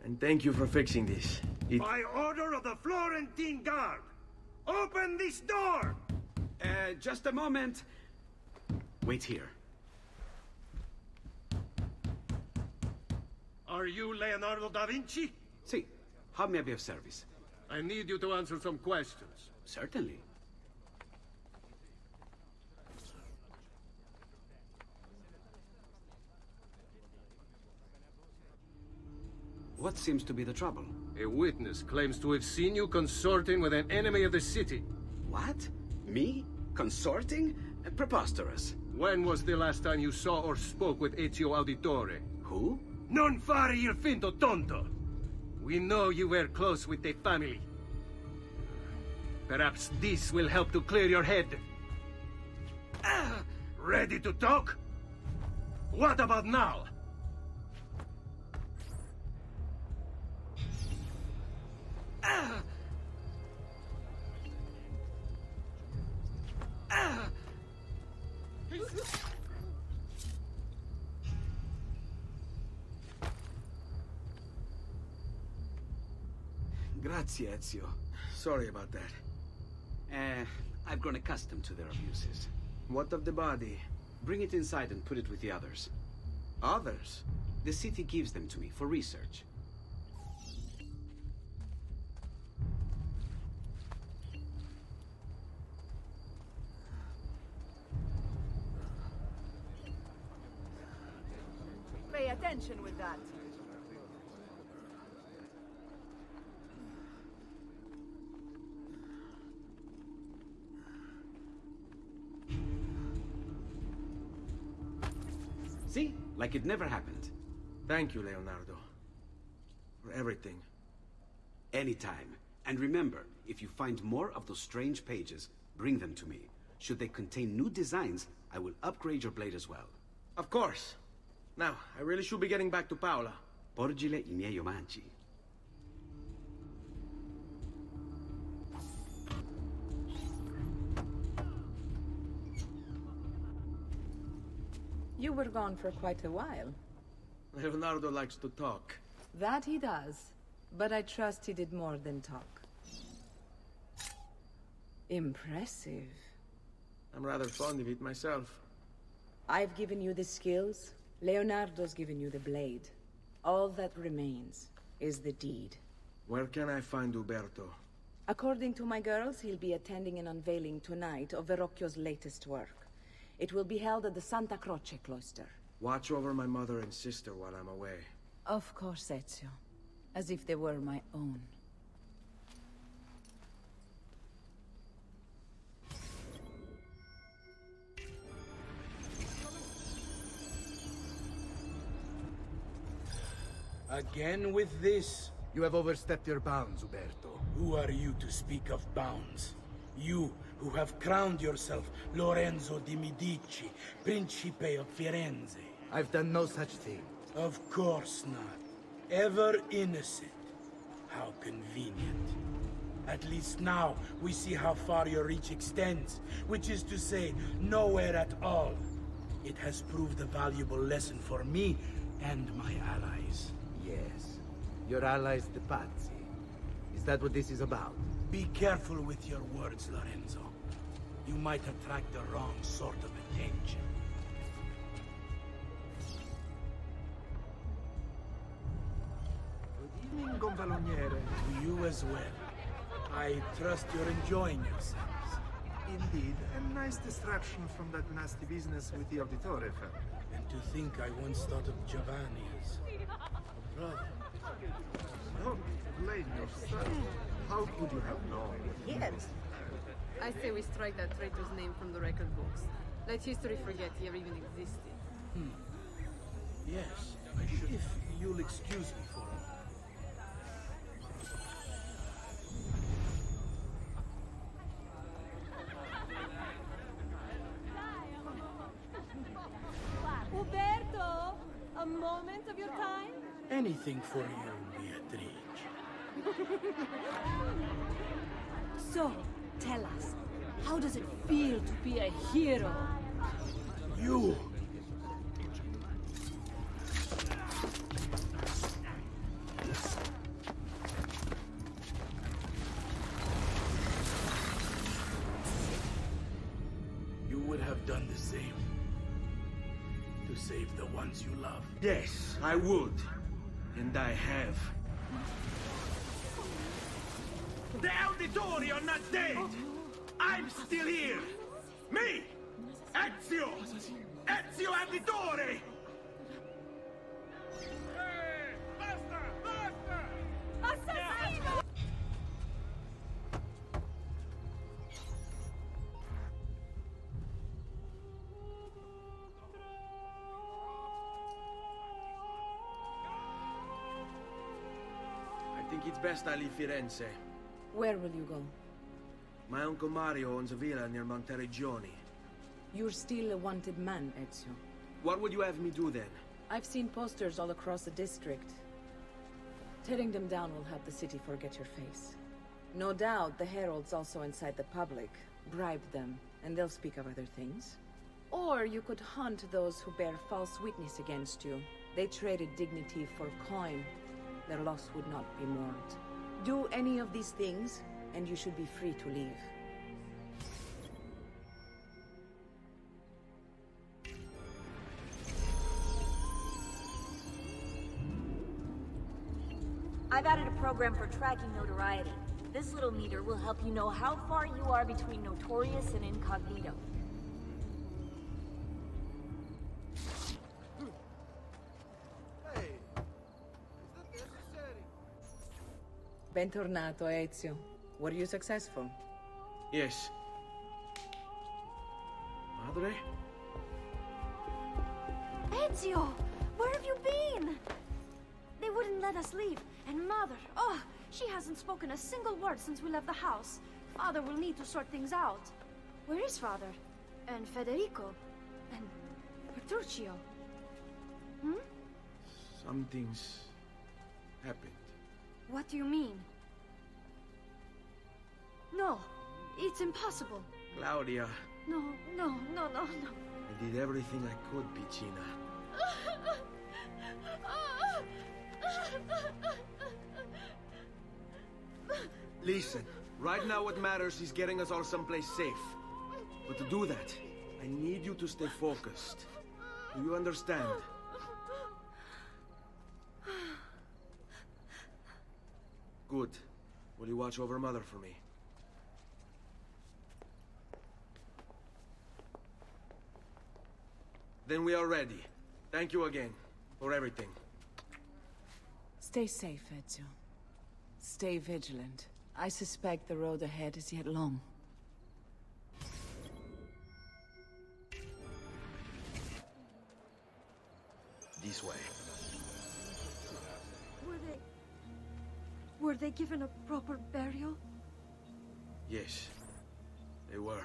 G: And thank you for fixing this.
R: By order of the Florentine Guard, open this door!
P: Just a moment. Wait here.
R: Are you Leonardo da Vinci?
P: See, how may I be of service?
R: I need you to answer some questions.
P: Certainly. What seems to be the trouble?
R: A witness claims to have seen you consorting with an enemy of the city.
P: What? Me? Consorting? Preposterous.
R: When was the last time you saw or spoke with Ezio Auditore?
P: Who?
R: Non fare il finto tonto! We know you were close with the family. Perhaps this will help to clear your head. Ready to talk? What about now?
P: Grazie, Ezio.
G: Sorry about that.
P: I've grown accustomed to their abuses.
G: What of the body?
P: Bring it inside and put it with the others.
G: Others?
P: The city gives them to me for research.
Q: Pay attention with that.
P: See? Like it never happened.
G: Thank you, Leonardo. For everything.
P: Anytime. And remember, if you find more of those strange pages, bring them to me. Should they contain new designs, I will upgrade your blade as well.
G: Of course. Now, I really should be getting back to Paola.
P: Porgile I miei omaggi.
Q: You were gone for quite a while.
G: Leonardo likes to talk.
Q: That he does. But I trust he did more than talk. Impressive.
G: I'm rather fond of it myself.
Q: I've given you the skills. Leonardo's given you the blade. All that remains is the deed.
G: Where can I find Uberto?
Q: According to my girls, he'll be attending an unveiling tonight of Verrocchio's latest work. It will be held at the Santa Croce cloister.
G: Watch over my mother and sister while I'm away.
Q: Of course, Ezio. As if they were my own.
R: Again with this?
M: You have overstepped your bounds, Uberto.
R: Who are you to speak of bounds? You, who have crowned yourself Lorenzo di Medici, Principe of Firenze.
M: I've done no such thing.
R: Of course not. Ever innocent. How convenient. At least now, we see how far your reach extends, which is to say, nowhere at all. It has proved a valuable lesson for me and my allies.
M: Yes. Your allies, the Pazzi. Is that what this is about?
R: Be careful with your words, Lorenzo. You might attract the wrong sort of attention.
M: Good evening, Gonfaloniere.
R: To you as well. I trust you're enjoying yourselves.
M: Indeed. A nice distraction from that nasty business with the Auditore family.
R: And to think I once thought of Giovanni as a brother.
M: Don't blame yourself. How could you have known?
Q: Yes.
L: I say we strike that traitor's name from the record books. Let history forget he ever even existed.
R: Yes, if you'll excuse me for a moment.
D: Uberto!
L: moment of your time?
N: Anything for you, Beatrice.
D: So, tell us, how does it feel to be a hero?
N: You! You would have done the same. To save the ones you love.
G: Yes, I would. And I have. The Auditori are not dead! I'm still here! Me! Ezio! Ezio Auditore!
D: Assassino!
G: I think it's best I leave Firenze.
Q: Where will you go?
G: My Uncle Mario owns a villa near Monteriggioni.
Q: You're still a wanted man, Ezio.
G: What would you have me do then?
Q: I've seen posters all across the district. Tearing them down will help the city forget your face. No doubt the heralds also incite the public. Bribe them, and they'll speak of other things. Or you could hunt those who bear false witness against you. They traded dignity for coin. Their loss would not be mourned. Do any of these things, and you should be free to leave.
D: I've added a program for tracking notoriety. This little meter will help you know how far you are between notorious and incognito.
Q: Bentornato, Ezio. Were you successful?
G: Yes. Madre?
C: Ezio! Where have you been? They wouldn't let us leave. And Mother, oh, she hasn't spoken a single word since we left the house. Father will need to sort things out. Where is Father? And Federico? And Petruccio? Hmm?
G: Something's happened.
C: What do you mean? No, it's impossible.
G: Claudia,
C: No.
G: I did everything I could, Piccina. Listen, right now what matters is getting us all someplace safe. But to do that, I need you to stay focused. Do you understand? Good. Will you watch over Mother for me? Then we are ready. Thank you again for everything.
Q: Stay safe, Ezio. Stay vigilant. I suspect the road ahead is yet long.
G: This way.
C: Were they given a proper burial?
G: Yes, they were.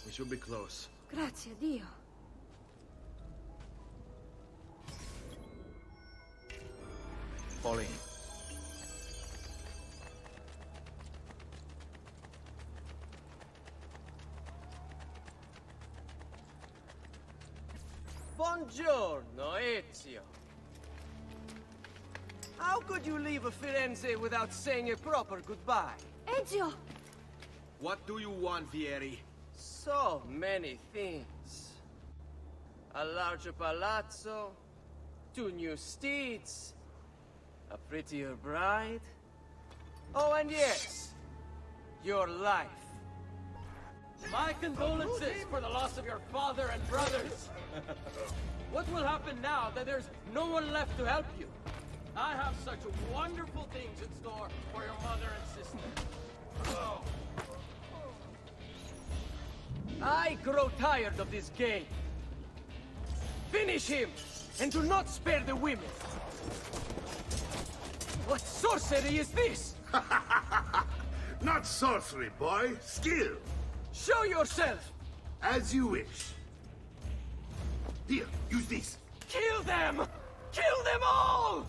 G: We should be close.
C: Grazie a Dio.
G: Fall in.
I: Buongiorno, Ezio. How could you leave Firenze without saying a proper goodbye?
C: Ezio!
I: What do you want, Vieri? So many things. A larger palazzo, 2 new steeds, a prettier bride. Oh, and yes, your life. My condolences for the loss of your father and brothers. What will happen now that there's no one left to help you? I have such wonderful things in store for your mother and sister. Oh. I grow tired of this game. Finish him, and do not spare the women. What sorcery is this?
F: Not sorcery, boy. Skill.
I: Show yourself!
F: As you wish. Here, use this.
I: Kill them! Kill them all!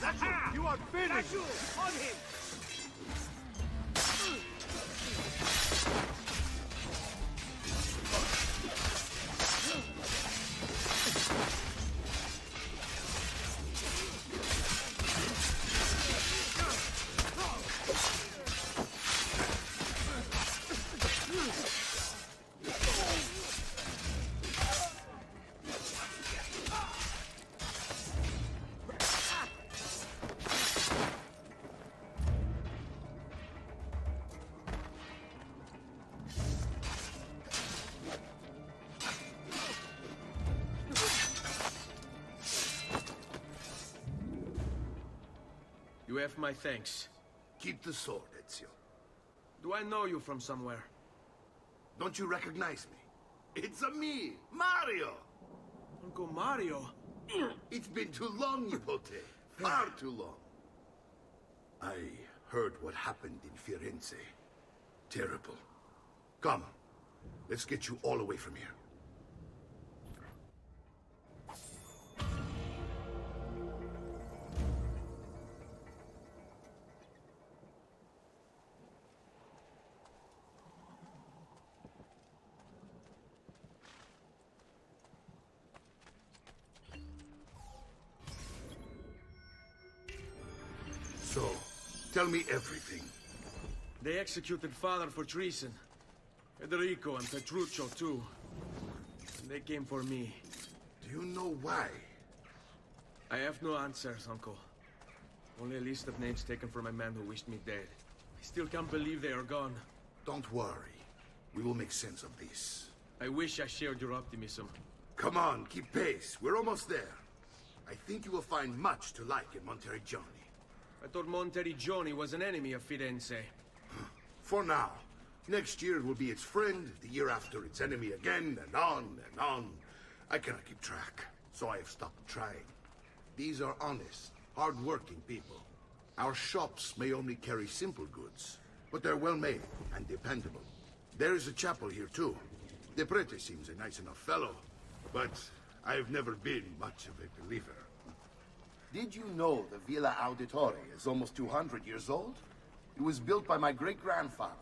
F: That's it! You are finished!
I: On him! You have my thanks.
F: Keep the sword, Ezio.
I: Do I know you from somewhere?
F: Don't you recognize me? It's a me, Mario!
I: Uncle Mario?
F: It's been too long, Nipote. Far too long. I heard what happened in Firenze. Terrible. Come, let's get you all away from here. So, tell me everything.
I: They executed father for treason. Federico and Petruccio, too. And they came for me.
F: Do you know why?
I: I have no answers, Uncle. Only a list of names taken from a man who wished me dead. I still can't believe they are gone.
F: Don't worry. We will make sense of this.
I: I wish I shared your optimism.
F: Come on, keep pace. We're almost there. I think you will find much to like in Monteriggioni.
I: I thought Monteriggioni was an enemy of Firenze.
F: For now. Next year it will be its friend, the year after its enemy again, and on and on. I cannot keep track, so I have stopped trying. These are honest, hard-working people. Our shops may only carry simple goods, but they're well-made and dependable. There is a chapel here, too. De Prete seems a nice enough fellow, but I've never been much of a believer.
T: Did you know the Villa Auditore is almost 200 years old? It was built by my great-grandfather,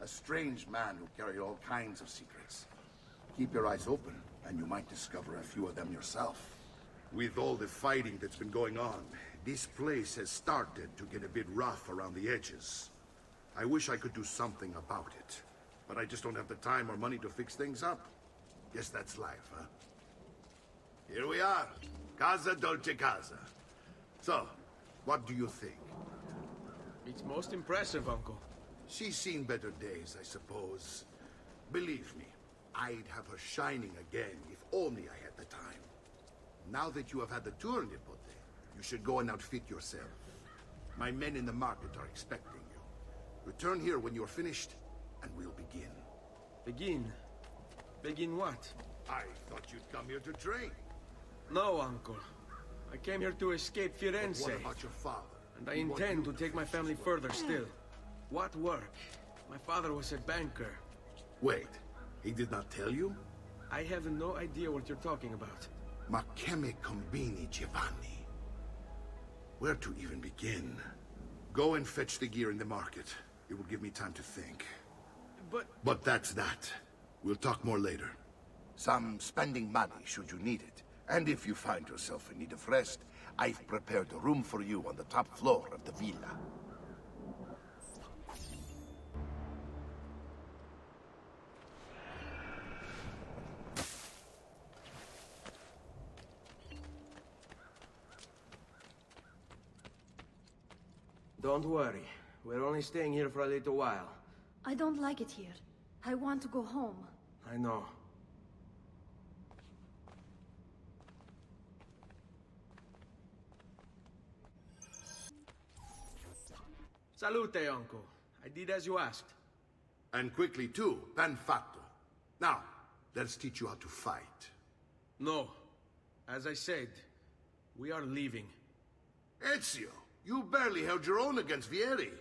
T: a strange man who carried all kinds of secrets. Keep your eyes open, and you might discover a few of them yourself.
F: With all the fighting that's been going on, this place has started to get a bit rough around the edges. I wish I could do something about it, but I just don't have the time or money to fix things up. Guess that's life, huh? Here we are. Casa Dolce Casa. So, what do you think?
I: It's most impressive, Uncle.
F: She's seen better days, I suppose. Believe me, I'd have her shining again if only I had the time. Now that you have had the tour, Nipote, you should go and outfit yourself. My men in the market are expecting you. Return here when you're finished, and we'll begin.
I: Begin? Begin what?
F: I thought you'd come here to train.
I: No, Uncle. I came here to escape Firenze.
F: But what about your father?
I: And I intend to take my family further still. What work? My father was a banker.
F: Wait, he did not tell you?
I: I have no idea what you're talking about.
F: Ma che me combini, Giovanni? Where to even begin? Go and fetch the gear in the market.
T: It will give me time to think.
R: But...
T: But that's that. We'll talk more later. Some spending money should you need it. And if you find yourself in need of rest, I've prepared a room for you on the top floor of the villa.
G: Don't worry. We're only staying here for a little while.
C: I don't like it here. I want to go home.
G: I know. Salute, Uncle. I did as you asked.
T: And quickly too, ben fatto. Now, let's teach you how to fight.
G: No. As I said, we are leaving.
T: Ezio, you barely held your own against Vieri.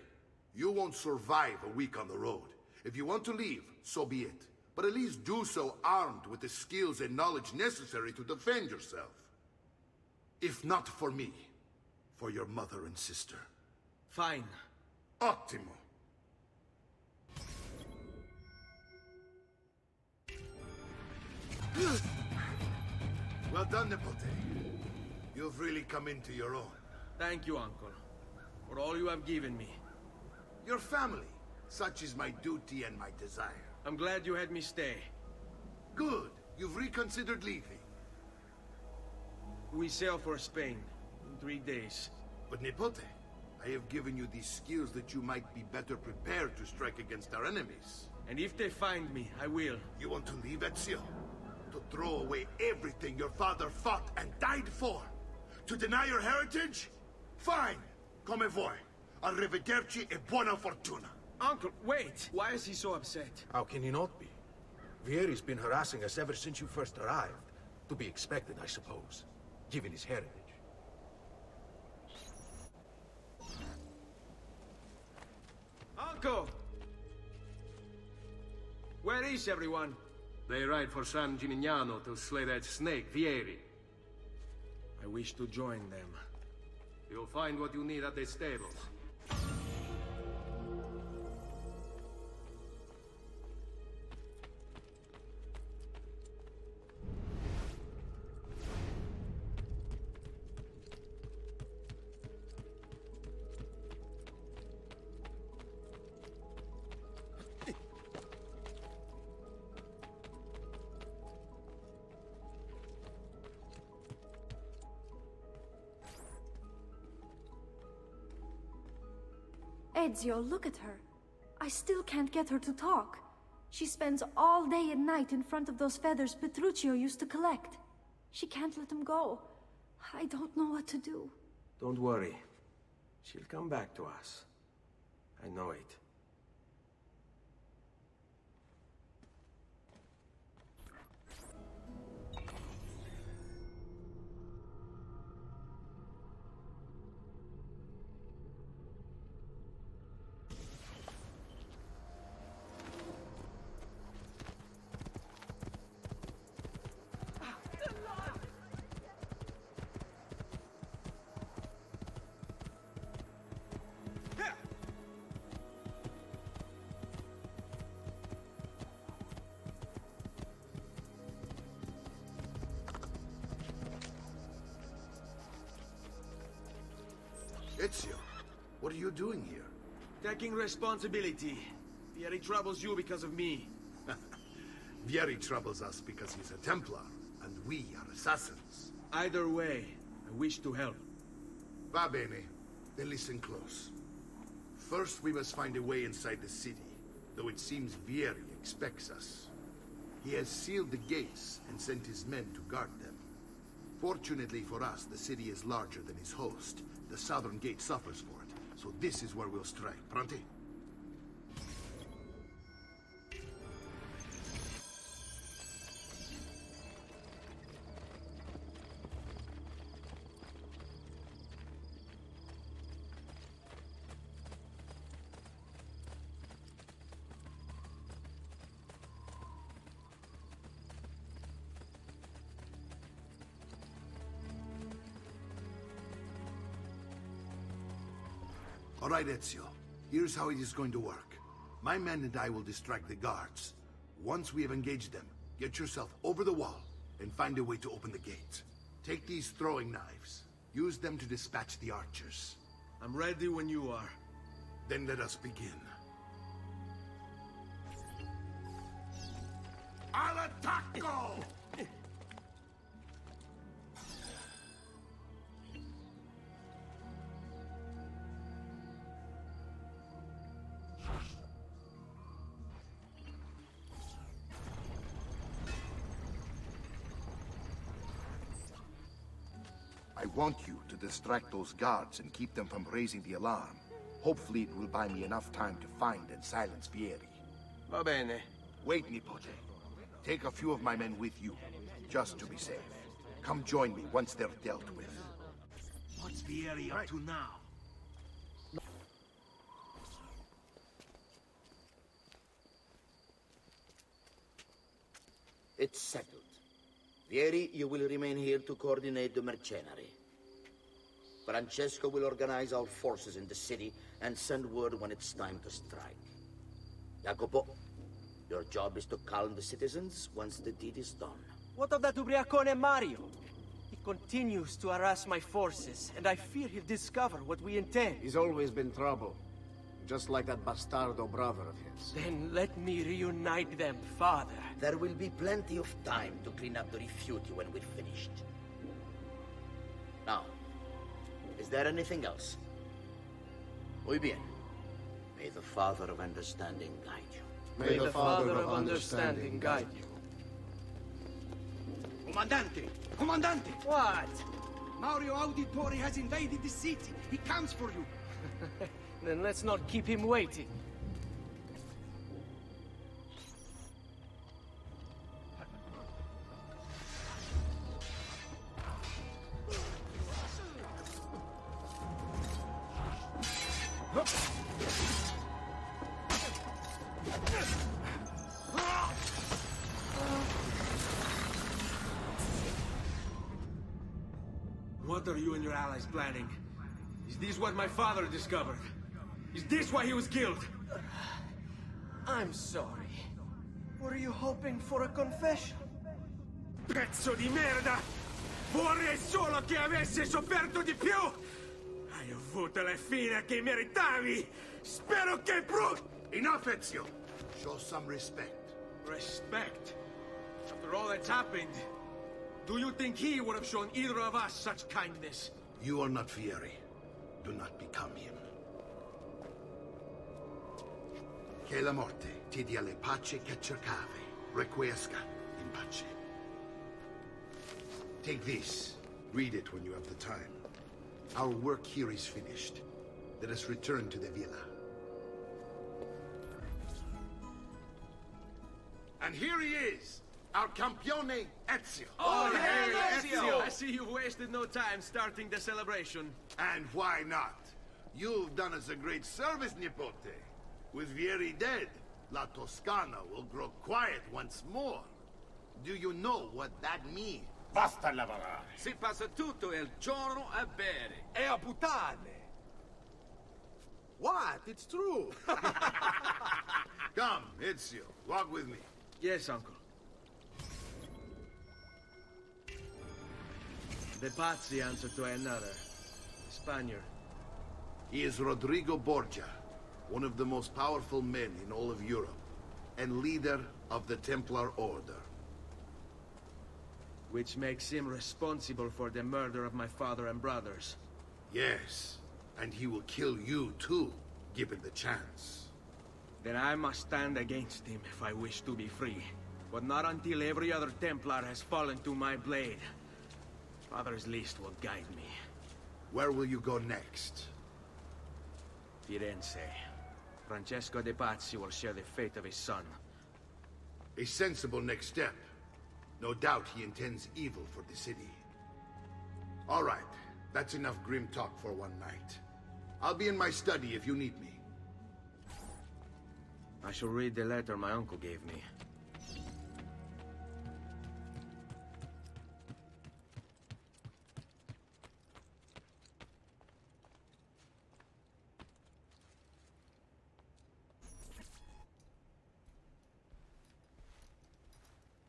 T: You won't survive a week on the road. If you want to leave, so be it. But at least do so armed with the skills and knowledge necessary to defend yourself. If not for me, for your mother and sister.
G: Fine.
T: Ottimo. Well done, Nipote. You've really come into your own.
G: Thank you, Uncle, for all you have given me.
T: Your family. Such is my duty and my desire.
G: I'm glad you had me stay.
T: Good. You've reconsidered leaving.
G: We sail for Spain in 3 days.
T: But Nipote, I have given you these skills that you might be better prepared to strike against our enemies.
G: And if they find me, I will.
T: You want to leave, Ezio? To throw away everything your father fought and died for? To deny your heritage? Fine. Come vuoi. Arrivederci e buona fortuna.
G: Uncle, wait! Why is he so upset?
M: How can he not be? Vieri's been harassing us ever since you first arrived. To be expected, I suppose, given his heritage.
G: Uncle! Where is everyone?
B: They ride for San Gimignano to slay that snake, Vieri.
G: I wish to join them.
B: You'll find what you need at the stables.
C: Ezio, look at her. I still can't get her to talk. She spends all day and night in front of those feathers Petruchio used to collect. She can't let them go. I don't know what to do.
G: Don't worry. She'll come back to us. I know it.
T: Ezio, what are you doing here?
G: Taking responsibility. Vieri troubles you because of me.
T: Vieri troubles us because he's a Templar, and we are assassins.
G: Either way, I wish to help.
T: Va bene. Then listen close. First, we must find a way inside the city, though it seems Vieri expects us. He has sealed the gates and sent his men to guard them. Fortunately for us, the city is larger than his host. The southern gate suffers for it, so this is where we'll strike. Pronti? All right, Ezio. Here's how it is going to work. My men and I will distract the guards. Once we have engaged them, get yourself over the wall and find a way to open the gate. Take these throwing knives. Use them to dispatch the archers.
G: I'm ready when you are.
T: Then let us begin. Al attacco! I want you to distract those guards and keep them from raising the alarm. Hopefully it will buy me enough time to find and silence Vieri.
G: Va bene.
T: Wait, Nipote. Take a few of my men with you, just to be safe. Come join me once they're dealt with.
M: What's Vieri up to now?
U: It's settled. Vieri, you will remain here to coordinate the mercenary. Francesco will organize our forces in the city and send word when it's time to strike. Jacopo, your job is to calm the citizens once the deed is done.
I: What of that ubriacone Mario? He continues to harass my forces, and I fear he'll discover what we intend.
V: He's always been trouble. Just like that bastardo brother of his.
I: Then let me reunite them, father.
U: There will be plenty of time to clean up the rifiuti when we're finished. Now, is there anything else? Muy bien. May the Father of Understanding guide you.
I: May the Father of Understanding guide you.
G: Comandante! Comandante!
I: What?
G: Mario Auditore has invaded the city. He comes for you.
I: Then let's not keep him waiting.
G: What are you and your allies planning? Is this what my father discovered? Is this why he was killed?
I: I'm sorry. Were you hoping for a confession?
G: Pezzo di merda! Vorrei solo che avessi sofferto di più! Hai avuto la fine che meritavi! Spero che
T: Enough, Ezio! Show some respect.
G: Respect? After all that's happened, do you think he would have shown either of us such kindness?
T: You are not Vieri. Do not become him. Che la morte ti dia le pace che cercavi. Requiesca in pace. Take this. Read it when you have the time. Our work here is finished. Let us return to the villa. And here he is, our campione Ezio.
G: Oh, hey, Ezio! I see you've wasted no time starting the celebration.
T: And why not? You've done us a great service, Nipote. With Vieri dead, La Toscana will grow quiet once more. Do you know what that means?
M: Basta lavorare.
W: Si passa tutto il giorno a bere.
G: E a puttane!
M: What? It's true.
T: Come, Ezio, walk with me.
G: Yes, uncle. The Pazzi answer to another. Spaniard.
T: He is Rodrigo Borgia, one of the most powerful men in all of Europe, and leader of the Templar Order.
G: Which makes him responsible for the murder of my father and brothers.
T: Yes, and he will kill you too, given the chance.
G: Then I must stand against him if I wish to be free. But not until every other Templar has fallen to my blade. Father's list will guide me.
T: Where will you go next?
G: Firenze. Francesco de Pazzi will share the fate of his son.
T: A sensible next step. No doubt he intends evil for the city. All right, that's enough grim talk for one night. I'll be in my study if you need me.
G: I shall read the letter my uncle gave me.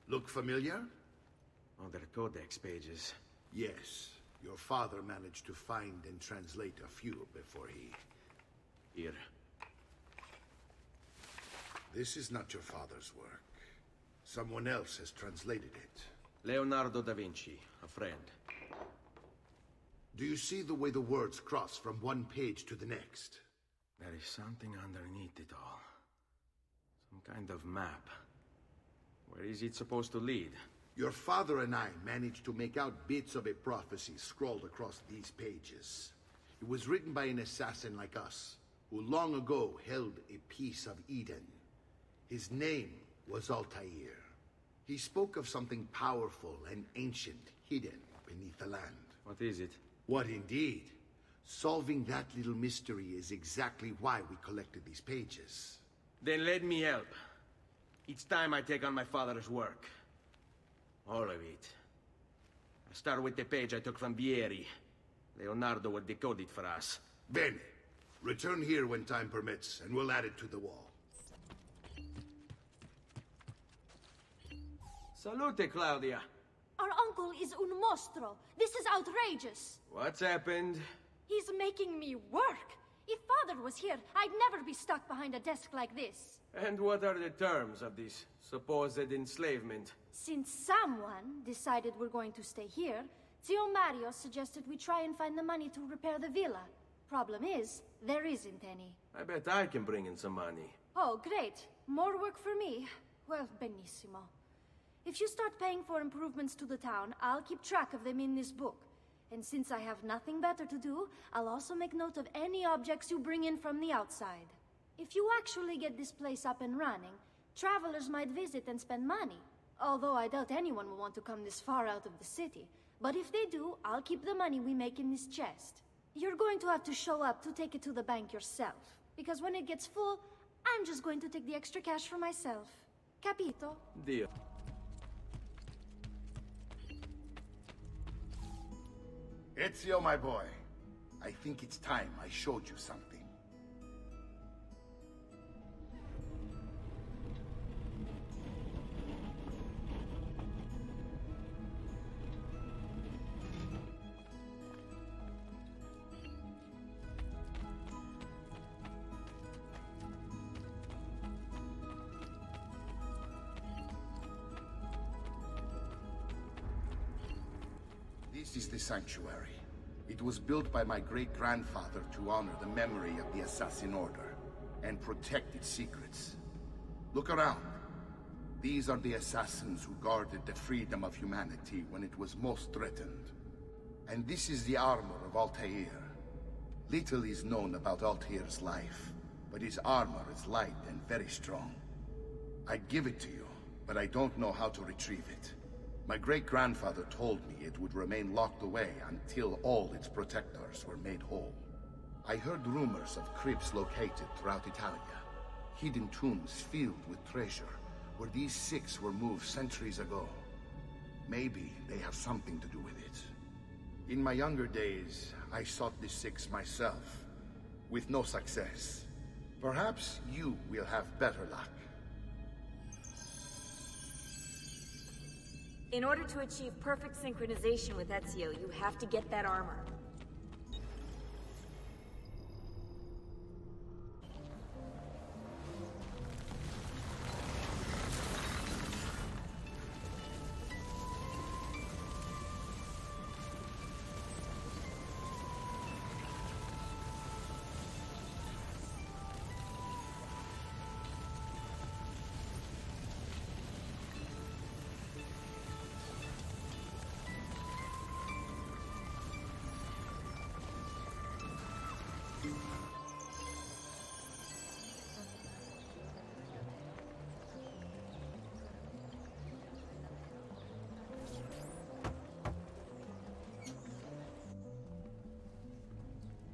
T: Look familiar?
P: Oh, their codex pages.
T: Yes. Your father managed to find and translate a few before he...
P: Here.
T: This is not your father's work. Someone else has translated it.
P: Leonardo da Vinci, a friend.
T: Do you see the way the words cross from one page to the next?
P: There is something underneath it all. Some kind of map. Where is it supposed to lead?
T: Your father and I managed to make out bits of a prophecy scrawled across these pages. It was written by an assassin like us, who long ago held a piece of Eden. His name was Altair. He spoke of something powerful and ancient hidden beneath the land.
P: What is it?
T: What indeed? Solving that little mystery is exactly why we collected these pages.
P: Then let me help. It's time I take on my father's work. All of it. I'll start with the page I took from Vieri. Leonardo will decode it for us.
T: Bene. Return here when time permits, and we'll add it to the wall.
P: Salute, Claudia.
C: Our uncle is un mostro. This is outrageous.
P: What's happened?
C: He's making me work. If Father was here, I'd never be stuck behind a desk like this.
P: And what are the terms of this supposed enslavement?
C: Since someone decided we're going to stay here, Zio Mario suggested we try and find the money to repair the villa. Problem is, there isn't any.
P: I bet I can bring in some money.
C: Oh, great. More work for me. Well, benissimo. If you start paying for improvements to the town, I'll keep track of them in this book. And since I have nothing better to do, I'll also make note of any objects you bring in from the outside. If you actually get this place up and running, travelers might visit and spend money. Although I doubt anyone will want to come this far out of the city. But if they do, I'll keep the money we make in this chest. You're going to have to show up to take it to the bank yourself. Because when it gets full, I'm just going to take the extra cash for myself. Capito?
P: Deal.
T: Ezio, my boy. I think it's time I showed you something. This is the sanctuary. It was built by my great-grandfather to honor the memory of the Assassin Order and protect its secrets. Look around. These are the assassins who guarded the freedom of humanity when it was most threatened. And this is the armor of Altair. Little is known about Altair's life, but his armor is light and very strong. I'd give it to you, but I don't know how to retrieve it. My great-grandfather told me it would remain locked away until all its protectors were made whole. I heard rumors of crypts located throughout Italia, hidden tombs filled with treasure, where these six were moved centuries ago. Maybe they have something to do with it. In my younger days, I sought the six myself, with no success. Perhaps you will have better luck.
D: In order to achieve perfect synchronization with Ezio, you have to get that armor.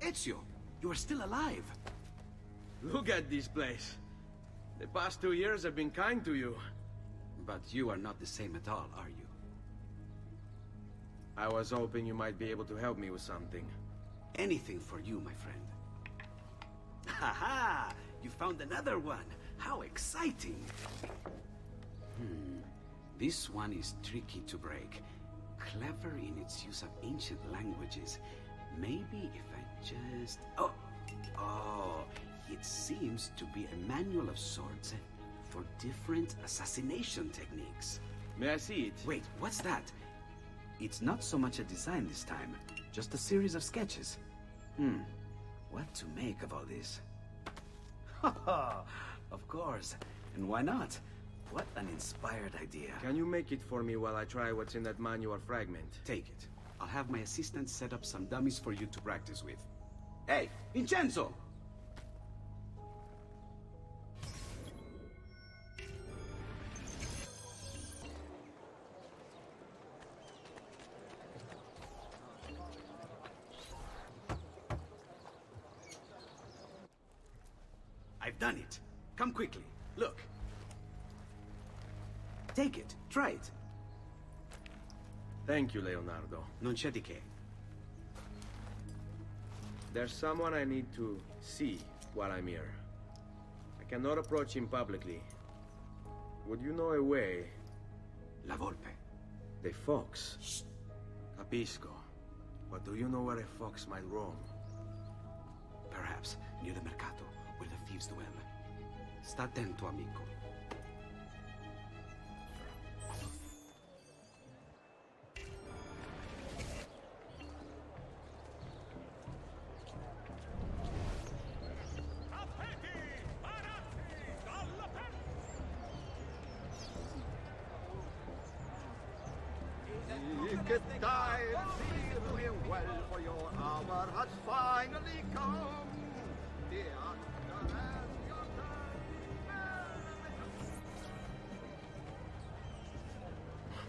P: Ezio, you are still alive. Look at this place. The past 2 years have been kind to you.
W: But you are not the same at all, are you?
P: I was hoping you might be able to help me with something.
W: Anything for you, my friend. Ha-ha! You found another one! How exciting!
P: This one is tricky to break. Clever in its use of ancient languages. Maybe if I just... Oh, it seems to be a manual of sorts for different assassination techniques.
I: May I see it?
P: Wait, what's that? It's not so much a design this time, just a series of sketches. What to make of all this? Of course, and why not? What an inspired idea.
I: Can you make it for me while I try what's in that manual fragment?
P: Take it. I'll have my assistant set up some dummies for you to practice with. Hey, Vincenzo! I've done it. Come quickly. Look. Take it. Try it.
I: Thank you, Leonardo.
P: Non c'è di che.
I: There's someone I need to see while I'm here. I cannot approach him publicly. Would you know a way?
P: La Volpe.
I: The fox. Shh. Capisco. But do you know where a fox might roam?
P: Perhaps near the Mercato, where the thieves dwell. Sta attento, amico.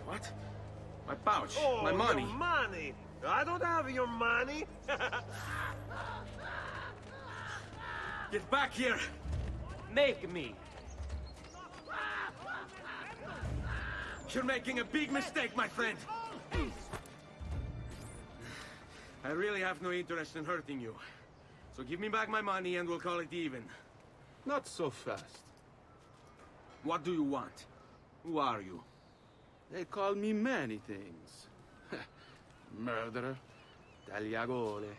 I: What? My pouch.
R: Oh,
I: my money.
R: Your money. I don't have your money.
I: Get back here.
R: Make me.
I: You're making a big mistake, my friend. I really have no interest in hurting you. So give me back my money and we'll call it even.
R: Not so fast.
I: What do you want? Who are you?
R: They call me many things. Murderer, tagliagole,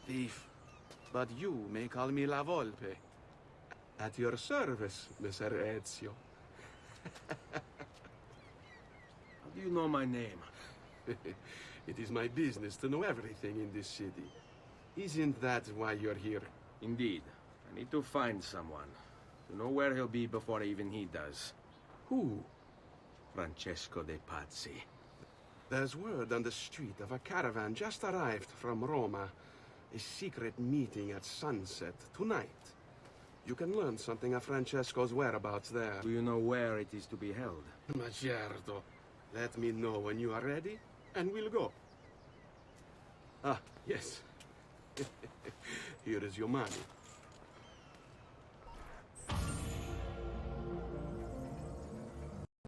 R: thief. But you may call me La Volpe. At your service, Messer Ezio.
I: How do you know my name?
R: It is my business to know everything in this city. Isn't that why you're here?
I: Indeed. I need to find someone. To know where he'll be before even he does.
R: Who?
I: Francesco de Pazzi.
R: There's word on the street of a caravan just arrived from Roma. A secret meeting at sunset tonight. You can learn something of Francesco's whereabouts there.
I: Do you know where it is to be held?
R: Ma certo. Let me know when you are ready, and we'll go. Ah, yes. Here is your money.